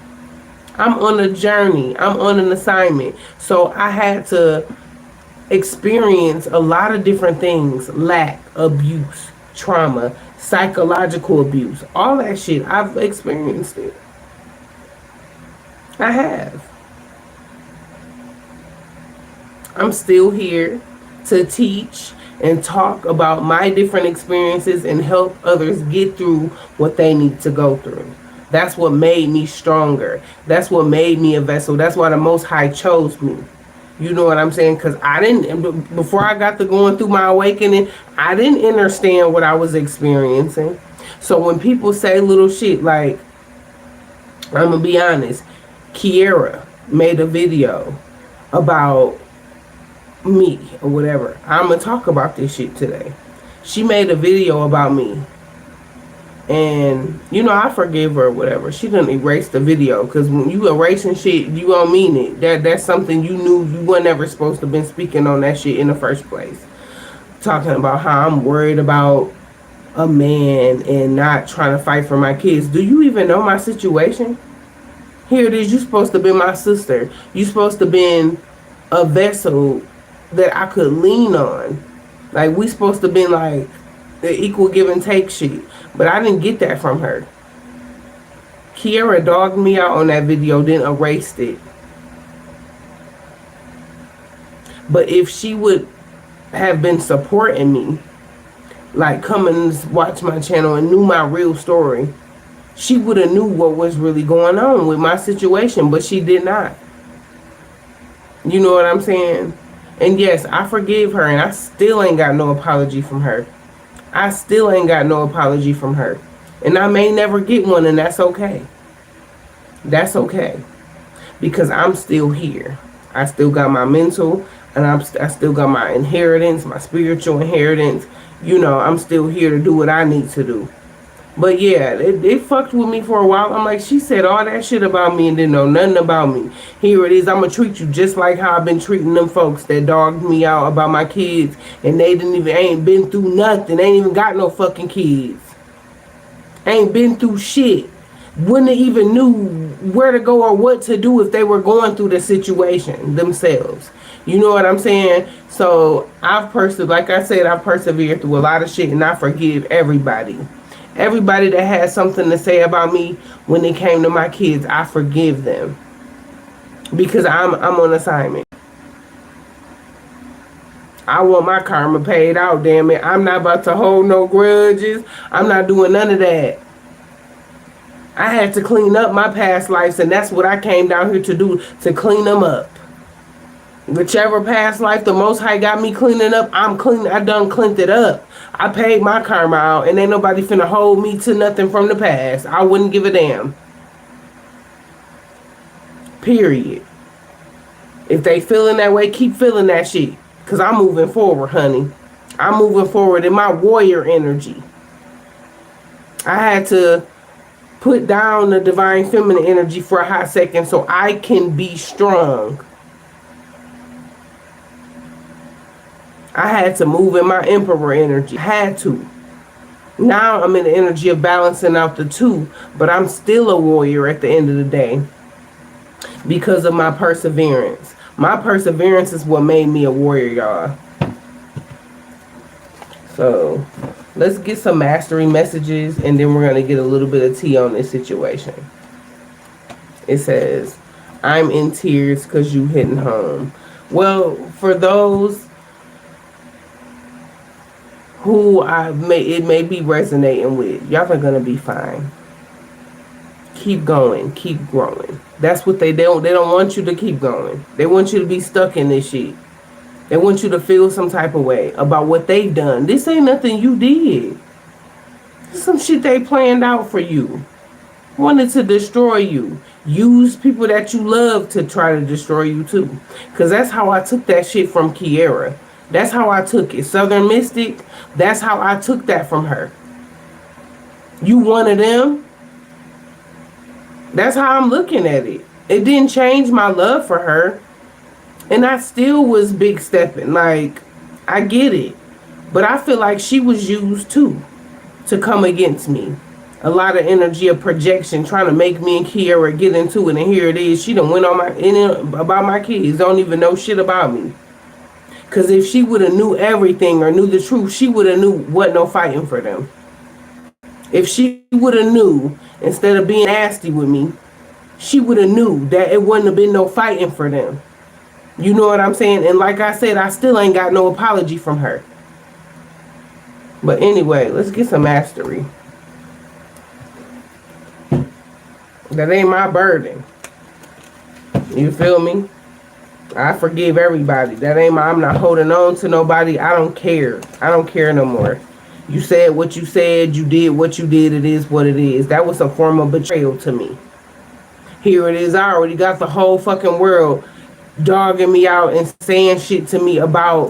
I'm on a journey. I'm on an assignment. So I had to experience a lot of different things. Lack, abuse, trauma, psychological abuse. All that shit. I've experienced it. I have. I'm still here to teach and talk about my different experiences and help others get through what they need to go through. That's what made me stronger. That's what made me a vessel. That's why the Most High chose me. You know what I'm saying? Because I didn't, before I got to going through my awakening, I didn't understand what I was experiencing. So when people say little shit like, I'm going to be honest, Kiera made a video about me or whatever. I'm going to talk about this shit today. She made a video about me. And, you know, I forgive her or whatever. She didn't erase the video. Because when you erasing shit, you don't mean it. That's something you knew you weren't ever supposed to have been speaking on that shit in the first place. Talking about how I'm worried about a man and not trying to fight for my kids. Do you even know my situation? Here it is. You're supposed to be my sister. You're supposed to be a vessel that I could lean on. Like, we supposed to be like the equal give and take shit. But I didn't get that from her. Kiera dogged me out on that video, then erased it. But if she would have been supporting me, like coming and watch my channel and knew my real story, she would have knew what was really going on with my situation, but she did not. You know what I'm saying? And yes, I forgave her, and I still ain't got no apology from her. I still ain't got no apology from her. And I may never get one, and that's okay. That's okay. Because I'm still here. I still got my mental, and I still got my inheritance, my spiritual inheritance. You know, I'm still here to do what I need to do. But yeah, it fucked with me for a while. I'm like, she said all that shit about me and didn't know nothing about me. Here it is. I'm going to treat you just like how I've been treating them folks that dogged me out about my kids. And they ain't been through nothing. Ain't even got no fucking kids. Ain't been through shit. Wouldn't have even knew where to go or what to do if they were going through the situation themselves. You know what I'm saying? So I've like I said, I've persevered through a lot of shit, and I forgive everybody. Everybody that had something to say about me when it came to my kids, I forgive them. Because I'm on assignment. I want my karma paid out, damn it. I'm not about to hold no grudges. I'm not doing none of that. I had to clean up my past lives, and that's what I came down here to do, to clean them up. Whichever past life the Most High got me cleaning up, I'm clean. I done cleaned it up. I paid my karma out, and ain't nobody finna hold me to nothing from the past. I wouldn't give a damn. Period. If they feeling that way, keep feeling that shit. Because I'm moving forward, honey. I'm moving forward in my warrior energy. I had to put down the divine feminine energy for a hot second so I can be strong. I had to move in my emperor energy. I had to. Now I'm in the energy of balancing out the two, but I'm still a warrior at the end of the day because of my perseverance. My perseverance is what made me a warrior, y'all. So let's get some mastery messages, and then we're going to get a little bit of tea on this situation. It says, I'm in tears because you hitting home. Well, for those who it may be resonating with, y'all are gonna be fine. Keep going, keep growing. That's what they don't. They don't want you to keep going. They want you to be stuck in this shit. They want you to feel some type of way about what they've done. This ain't nothing you did. This is some shit they planned out for you. Wanted to destroy you. Use people that you love to try to destroy you too. Because that's how I took that shit from Kiera. That's how I took it. Southern Mystic, that's how I took that from her. You one of them? That's how I'm looking at it. It didn't change my love for her. And I still was big stepping. Like, I get it. But I feel like she was used too to come against me. A lot of energy of projection trying to make me and Kiera get into it. And here it is. She done went on about my kids. Don't even know shit about me. Because if she would have knew everything or knew the truth, she would have knew what no fighting for them. If she would have knew, instead of being nasty with me, she would have knew that it wouldn't have been no fighting for them. You know what I'm saying? And like I said, I still ain't got no apology from her. But anyway, let's get some mastery. That ain't my burden. You feel me? I forgive everybody. That ain't I'm not holding on to nobody. I don't care. I don't care no more. You said what you said. You did what you did. It is what it is. That was a form of betrayal to me. Here it is. I already got the whole fucking world dogging me out and saying shit to me about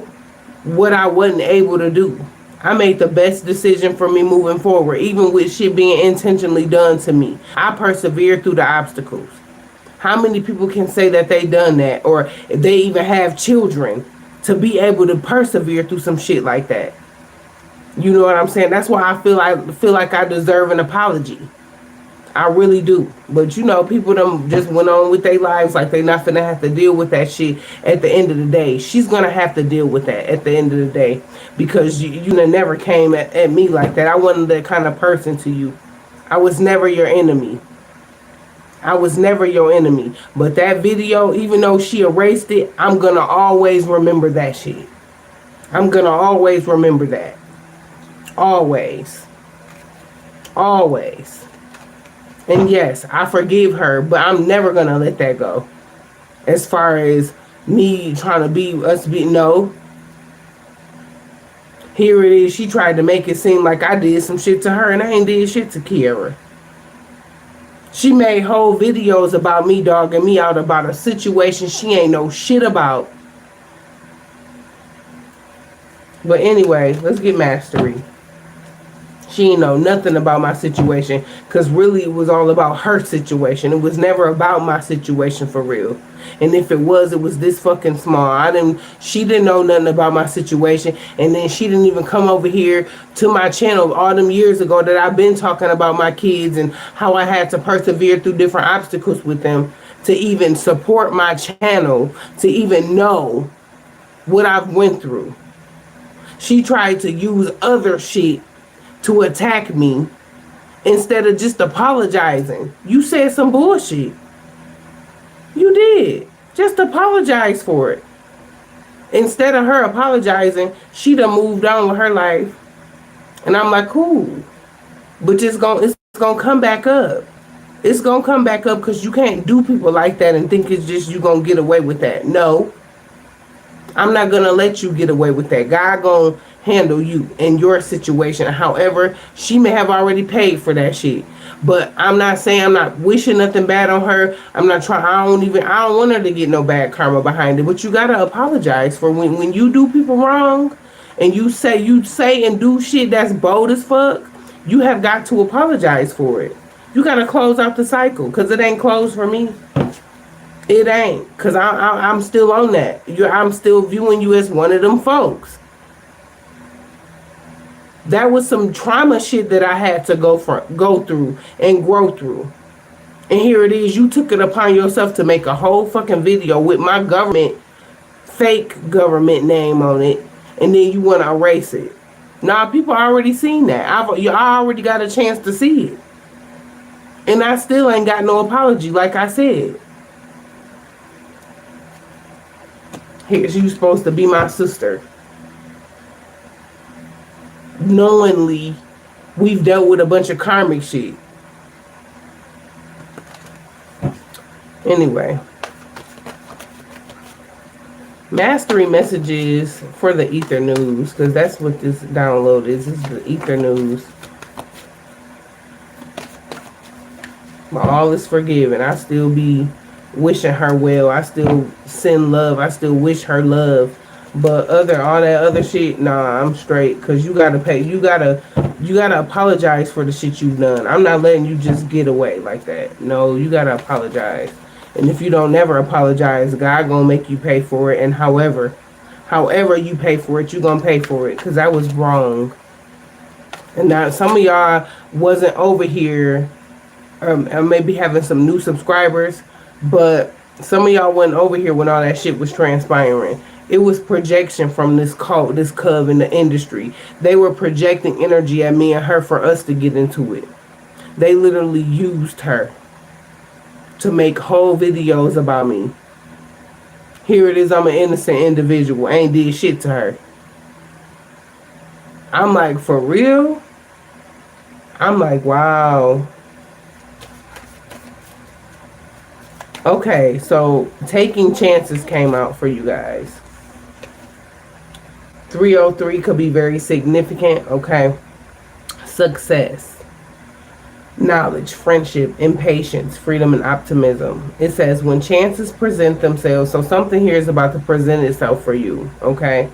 what I wasn't able to do. I made the best decision for me moving forward, even with shit being intentionally done to me. I persevered through the obstacles. How many people can say that they done that, or they even have children to be able to persevere through some shit like that? You know what I'm saying? That's why I feel like I deserve an apology. I really do. But you know, people them just went on with their lives like they not finna have to deal with that shit at the end of the day. She's gonna have to deal with that at the end of the day, because you never came at me like that. I wasn't that kind of person to you. I was never your enemy. I was never your enemy. But that video, even though she erased it, I'm gonna always remember that shit. I'm gonna always remember that. Always. Always. And yes, I forgive her, but I'm never going to let that go. As far as me trying to be us be no. Here it is. She tried to make it seem like I did some shit to her, and I ain't did shit to Kiera. She made whole videos about me dogging me out about a situation she ain't know shit about. But anyway, let's get mastery. She ain't know nothing about my situation, because really it was all about her situation. It was never about my situation for real. And if it was this fucking small. She didn't know nothing about my situation, and then she didn't even come over here to my channel all them years ago that I've been talking about my kids and how I had to persevere through different obstacles with them to even support my channel, to even know what I've went through. She tried to use other shit to attack me instead of just apologizing. You said some bullshit. You did. Just apologize for it. Instead of her apologizing, she done moved on with her life. And I'm like, cool. But it's gonna come back up. It's gonna come back up, because you can't do people like that and think it's just you gonna get away with that. No. I'm not gonna let you get away with that. God gonna handle you in your situation. However, she may have already paid for that shit. But I'm not saying, I'm not wishing nothing bad on her. I'm not trying. I don't want her to get no bad karma behind it. But you gotta apologize for when you do people wrong, and you say and do shit that's bold as fuck. You have got to apologize for it. You gotta close out the cycle, because it ain't closed for me. It ain't, because I'm still on that. I'm still viewing you as one of them folks. That was some trauma shit that I had to go through and grow through. And here it is. You took it upon yourself to make a whole fucking video with my fake government name on it. And then you want to erase it. Nah, people already seen that. I already got a chance to see it. And I still ain't got no apology, like I said. She's supposed to be my sister. Knowingly, we've dealt with a bunch of karmic shit. Anyway. Mastery messages for the ether news, because that's what this download is. This is the ether news. All is forgiven. I still be wishing her well. I still send love. I still wish her love. But all that other shit, nah, I'm straight. Cause you gotta pay. You gotta apologize for the shit you've done. I'm not letting you just get away like that. No, you gotta apologize. And if you don't never apologize, God gonna make you pay for it. And however you pay for it, you gonna pay for it. Cause that was wrong. And now some of y'all wasn't over here. Maybe having some new subscribers, but some of y'all wasn't over here when all that shit was transpiring. It was projection from this cult, this cub in the industry. They were projecting energy at me and her for us to get into it. They literally used her to make whole videos about me. Here it is, I'm an innocent individual. I ain't did shit to her. I'm like, for real? I'm like, wow. Okay, so taking chances came out for you guys. 303 could be very significant, okay? Success. Knowledge, friendship, impatience, freedom, and optimism. It says when chances present themselves, so something here is about to present itself for you, okay?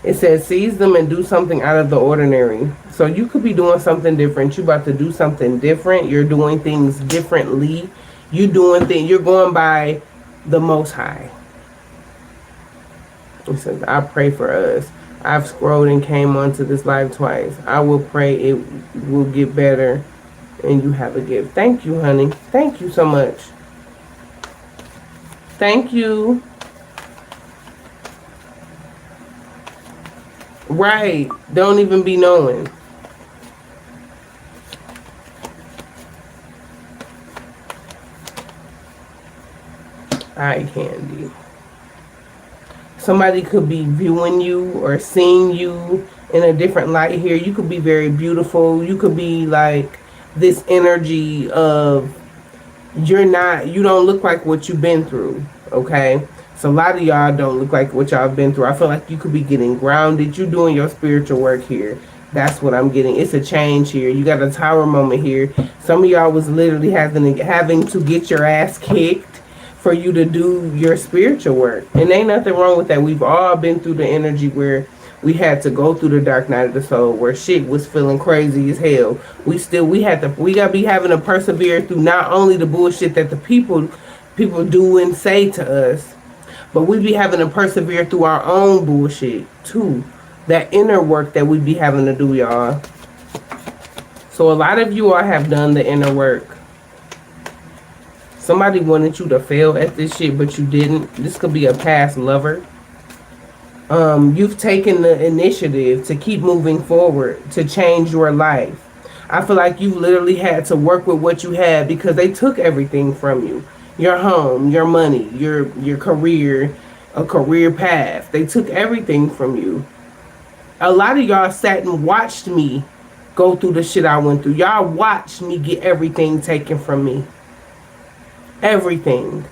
It says seize them and do something out of the ordinary. So you could be doing something different. You're about to do something different. You're doing things differently. You're going by the Most High. It says, I pray for us. I've scrolled and came onto this live twice. I will pray it will get better and you have a gift. Thank you, honey. Thank you so much. Thank you. Right. Don't even be knowing. Eye candy. Somebody could be viewing you or seeing you in a different light here. You could be very beautiful. You could be like this energy of you don't look like what you've been through, okay? So a lot of y'all don't look like what y'all been through. I feel like you could be getting grounded. You're doing your spiritual work here. That's what I'm getting. It's a change here. You got a tower moment here. Some of y'all was literally having to get your ass kicked for you to do your spiritual work. And ain't nothing wrong with that. We've all been through the energy where we had to go through the dark night of the soul, where shit was feeling crazy as hell. We gotta be having to persevere through not only the bullshit that the people do and say to us, but we be having to persevere through our own bullshit too. That inner work that we be having to do, y'all. So a lot of you all have done the inner work. Somebody wanted you to fail at this shit, but you didn't. This could be a past lover. You've taken the initiative to keep moving forward, to change your life. I feel like you literally had to work with what you had because they took everything from you. Your home, your money, your career, a career path. They took everything from you. A lot of y'all sat and watched me go through the shit I went through. Y'all watched me get everything taken from me. Everything.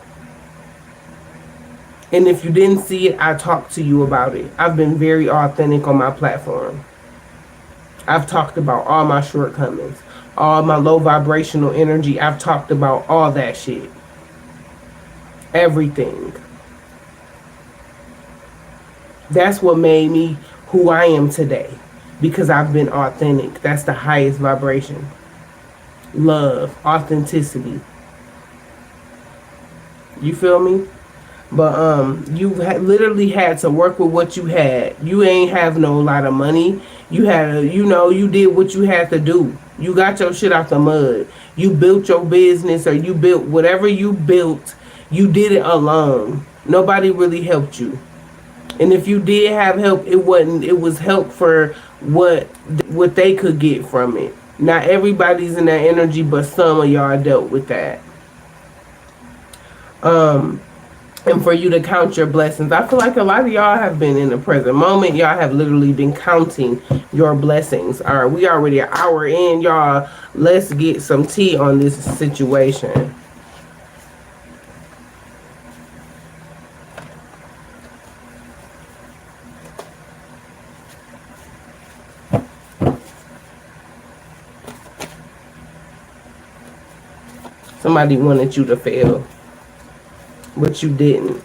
And if you didn't see it, I talked to you about it. I've been very authentic on my platform. I've talked about all my shortcomings, all my low vibrational energy. I've talked about all that shit. Everything. That's what made me who I am today. Because I've been authentic. That's the highest vibration. Love. Authenticity. You feel me? But you literally had to work with what you had. You ain't have no lot of money. You had you did what you had to do. You got your shit out the mud. You built your business, or you built whatever you built. You did it alone. Nobody really helped you. And if you did have help, it was help for what they could get from it. Not everybody's in that energy, but some of y'all dealt with that. and for you to count your blessings. I feel like a lot of y'all have been in the present moment. Y'all have literally been counting your blessings. All right, we already an hour in, y'all. Let's get some tea on this situation. Somebody wanted you to fail, but you didn't.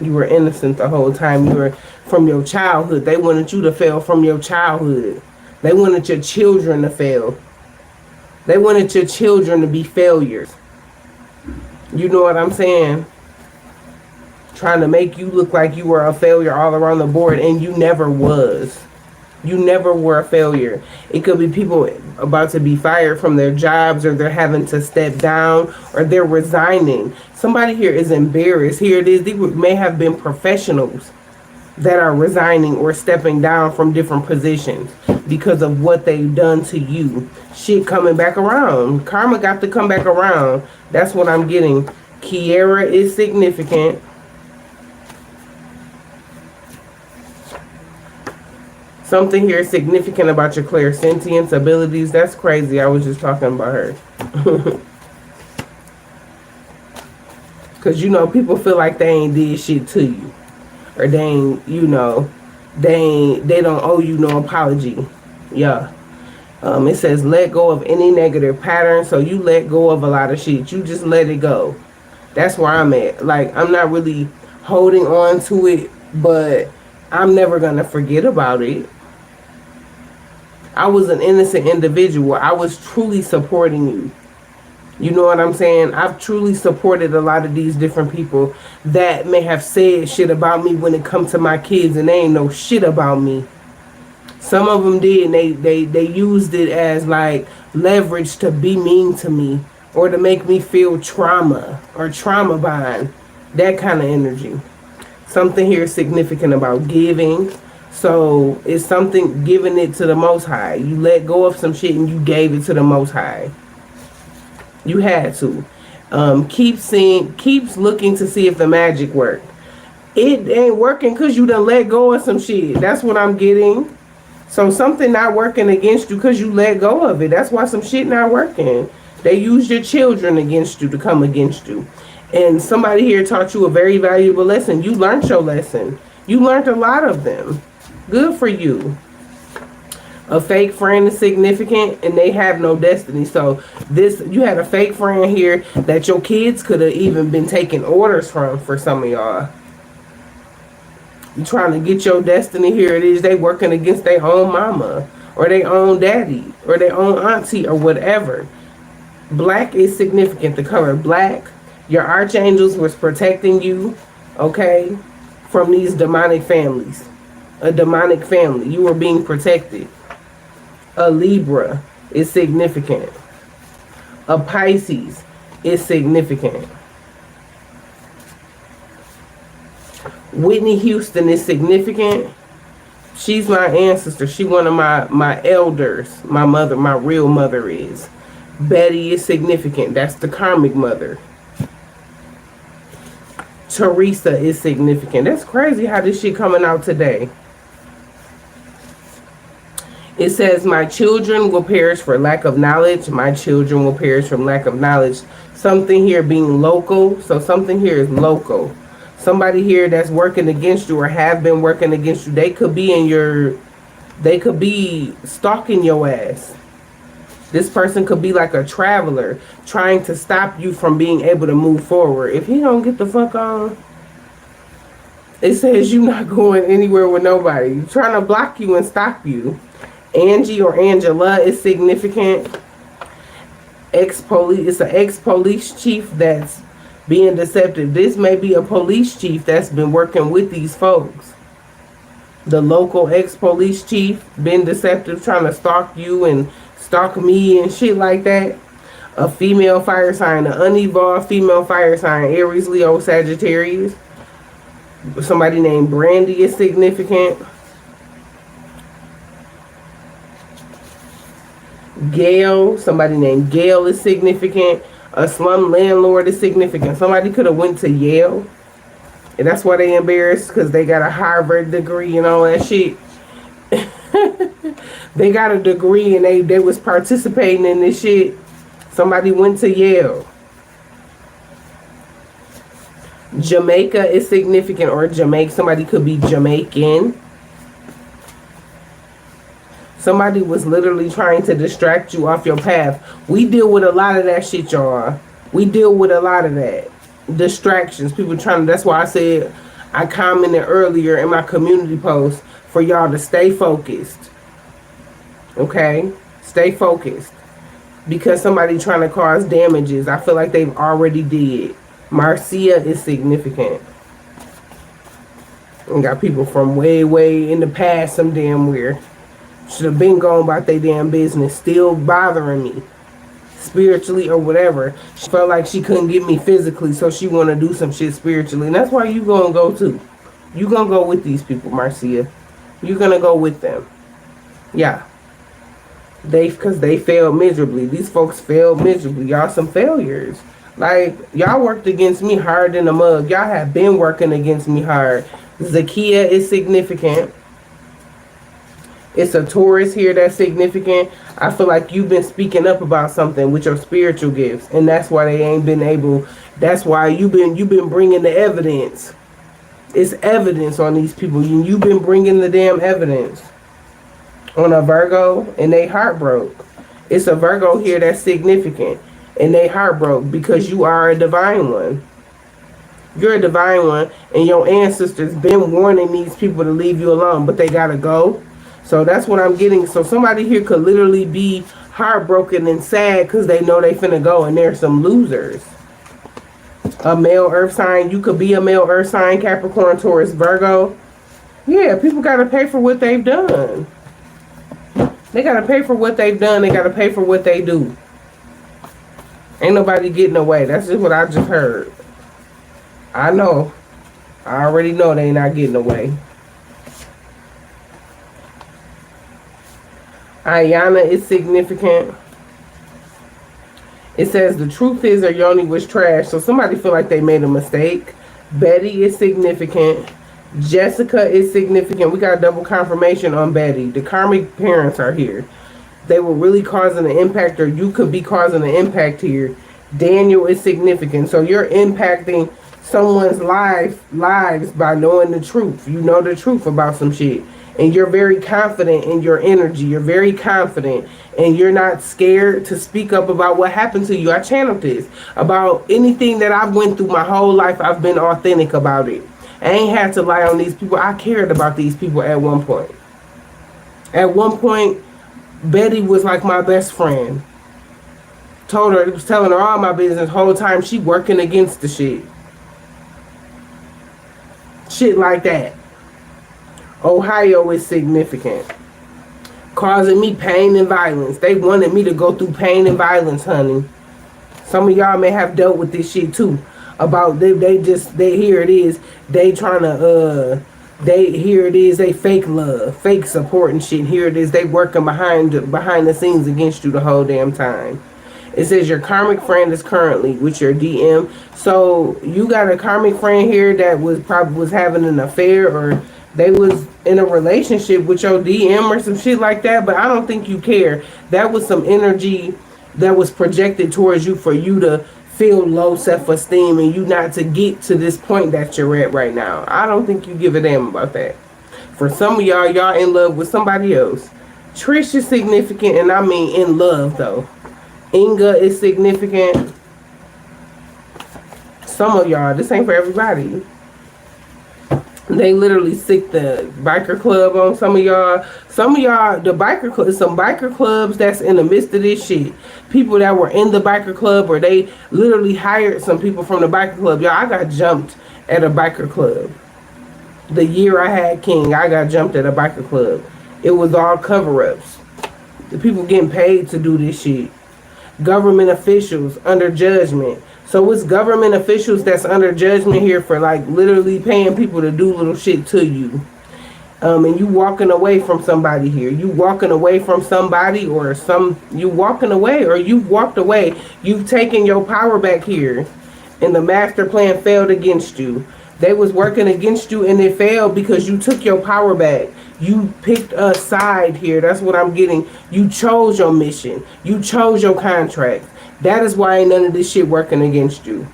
You were innocent the whole time. You were from your childhood. They wanted you to fail from your childhood. They wanted your children to fail. They wanted your children to be failures. You know what I'm saying? Trying to make you look like you were a failure all around the board, and you never was. You never were a failure. It could be people about to be fired from their jobs, or they're having to step down, or they're resigning. Somebody here is embarrassed. Here it is. They may have been professionals that are resigning or stepping down from different positions because of what they've done to you. Shit coming back around. Karma got to come back around. That's what I'm getting. Kiara is significant. Something here is significant about your clairsentience abilities. That's crazy. I was just talking about her. Because, you know, people feel like they ain't did shit to you. Or they ain't, you know, they don't owe you no apology. Yeah. It says let go of any negative pattern. So you let go of a lot of shit. You just let it go. That's where I'm at. Like, I'm not really holding on to it, but I'm never going to forget about it. I was an innocent individual. I was truly supporting you. You know what I'm saying? I've truly supported a lot of these different people that may have said shit about me when it comes to my kids, and they ain't no shit about me. Some of them did, and they used it as like leverage to be mean to me or to make me feel trauma or trauma bond. That kind of energy. Something here is significant about giving. So it's something, giving it to the Most High. You let go of some shit and you gave it to the Most High. You had to. Keeps looking to see if the magic worked. It ain't working because you done let go of some shit. That's what I'm getting. So something not working against you because you let go of it. That's why some shit not working. They used your children against you to come against you. And somebody here taught you a very valuable lesson. You learned your lesson. You learned a lot of them. Good for you. A fake friend is significant, and they have no destiny. So this, you had a fake friend here that your kids could have even been taking orders from for some of y'all. You trying to get your destiny. Here it is. They working against their own mama or their own daddy or their own auntie or whatever. Black is significant. The color black. Your archangels was protecting you, okay, from these demonic families. A demonic family. You were being protected. A Libra is significant. A Pisces is significant. Whitney Houston is significant. She's my ancestor. She one of my elders. My mother, my real mother is. Betty is significant. That's the karmic mother. Teresa is significant. That's crazy how this shit coming out today. It says, my children will perish for lack of knowledge. My children will perish from lack of knowledge. Something here being local. So something here is local. Somebody here that's working against you or have been working against you. They could be stalking your ass. This person could be like a traveler trying to stop you from being able to move forward. If he don't get the fuck on, it says you're not going anywhere with nobody. Trying to block you and stop you. Angie or Angela is significant. Ex-police. It's an ex-police chief that's being deceptive. This may be a police chief that's been working with these folks. The local ex-police chief been deceptive, trying to stalk you and stalk me and shit like that. A female fire sign, an unevolved female fire sign, Aries, Leo, Sagittarius. Somebody named Brandy is significant. Gail, somebody named Gail is significant. A slum landlord is significant. Somebody could have went to Yale. And that's why they embarrassed, because they got a Harvard degree and all that shit. They got a degree and they was participating in this shit. Somebody went to Yale. Jamaica is significant, or Jamaica. Somebody could be Jamaican. Somebody was literally trying to distract you off your path. We deal with a lot of that shit, y'all. We deal with a lot of that. Distractions. People trying to, that's why I said, I commented earlier in my community post for y'all to stay focused. Okay? Stay focused. Because somebody trying to cause damages, I feel like they've already did. Marcia is significant. And got people from way, way in the past, some damn where. Should have been gone about their damn business, still bothering me. Spiritually or whatever. She felt like she couldn't get me physically, so she want to do some shit spiritually. And that's why you gonna go too. You gonna go with these people, Marcia. You gonna go with them. Yeah. Because they failed miserably. These folks failed miserably. Y'all some failures. Like, y'all worked against me hard in the mug. Y'all have been working against me hard. Zakia is significant. It's a Taurus here that's significant. I feel like you've been speaking up about something with your spiritual gifts, and that's why they ain't been able. That's why you've been bringing the evidence. It's evidence on these people. You've been bringing the damn evidence on a Virgo, and they heart broke. It's a Virgo here that's significant, and they heart broke because you are a divine one. You're a divine one, and your ancestors been warning these people to leave you alone, but they gotta go. So that's what I'm getting. So somebody here could literally be heartbroken and sad because they know they finna go, and they're some losers. A male earth sign. You could be a male earth sign, Capricorn, Taurus, Virgo. Yeah, people gotta pay for what they've done. They gotta pay for what they've done. They gotta pay for what they do. Ain't nobody getting away. That's just what I just heard. I know. I already know they not getting away. Ayana is significant. It says the truth is her yoni was trash. So somebody feel like they made a mistake. Betty is significant. Jessica is significant. We got a double confirmation on Betty. The karmic parents are here. They were really causing an impact, or you could be causing an impact here. Daniel is significant. So you're impacting someone's lives by knowing the truth. You know the truth about some shit. And you're very confident in your energy. You're very confident. And you're not scared to speak up about what happened to you. I channeled this. About anything that I've went through my whole life, I've been authentic about it. I ain't had to lie on these people. I cared about these people at one point. At one point, Betty was like my best friend. Told her, was telling her all my business the whole time. She working against the shit. Shit like that. Ohio is significant. Causing me pain and violence. They wanted me to go through pain and violence, honey. Some of y'all may have dealt with this shit too. About they here it is. They trying to here it is, they fake love, fake support and shit. Here it is, they working behind the scenes against you the whole damn time. It says your karmic friend is currently with your DM. So you got a karmic friend here that was having an affair, or they was in a relationship with your DM or some shit like that, but I don't think you care. That was some energy that was projected towards you for you to feel low self-esteem and you not to get to this point that you're at right now. I don't think you give a damn about that. For some of y'all in love with somebody else. Trish is significant, and I mean in love though. Inga is significant. Some of y'all, this ain't for everybody. They literally sick the biker club on some of y'all. Some of y'all, the biker club, some biker clubs that's in the midst of this shit. People that were in the biker club, or they literally hired some people from the biker club. Y'all, I got jumped at a biker club. The year I had King, I got jumped at a biker club. It was all cover-ups. The people getting paid to do this shit. Government officials under judgment. So it's government officials that's under judgment here for like literally paying people to do little shit to you. And you walking away from somebody here. You walking away from somebody, or you walking away, or you've walked away. You've taken your power back here. And the master plan failed against you. They was working against you and it failed because you took your power back. You picked a side here. That's what I'm getting. You chose your mission. You chose your contract. That is why ain't none of this shit working against you.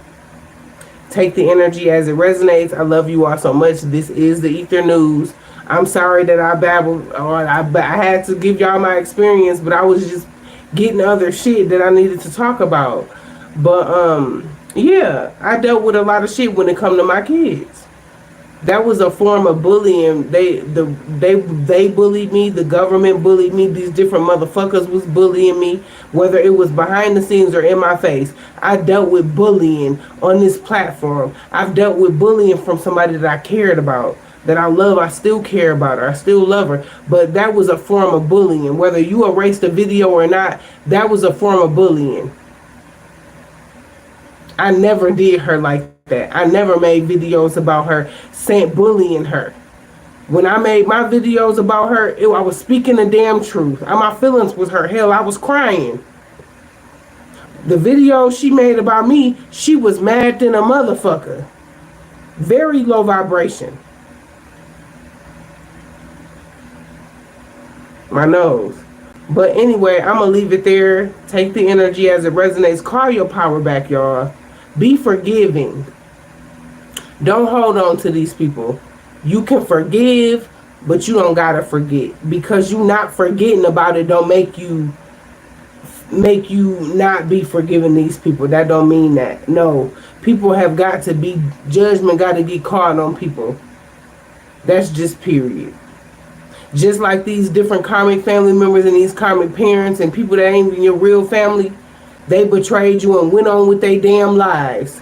Take the energy as it resonates. I love you all so much. This is the Ether News. I'm sorry that I babbled, or I had to give y'all my experience, but I was just getting other shit that I needed to talk about. But yeah, I dealt with a lot of shit when it come to my kids. That was a form of bullying. They bullied me. The government bullied me. These different motherfuckers was bullying me, whether it was behind the scenes or in my face. I dealt with bullying on this platform. I've dealt with bullying from somebody that I cared about, that I love. I still care about her. I still love her. But that was a form of bullying. Whether you erased the video or not, that was a form of bullying. I never did her like that. I never made videos about her saying bullying her. When I made my videos about her, I was speaking the damn truth. My feelings was hurt. Hell, I was crying. The video she made about me, she was mad than a motherfucker. Very low vibration. My nose. But anyway, I'm going to leave it there. Take the energy as it resonates. Call your power back, y'all. Be forgiving. Don't hold on to these people. You can forgive, but you don't gotta forget. Because you not forgetting about it don't make you not be forgiving these people. That don't mean that. No. People have got to be, judgment got to get called on people. That's just period. Just like these different karmic family members and these karmic parents and people that ain't in your real family, they betrayed you and went on with their damn lives.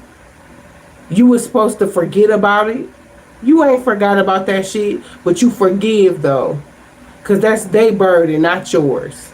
You was supposed to forget about it. You ain't forgot about that shit, but you forgive though. Because that's their burden, not yours.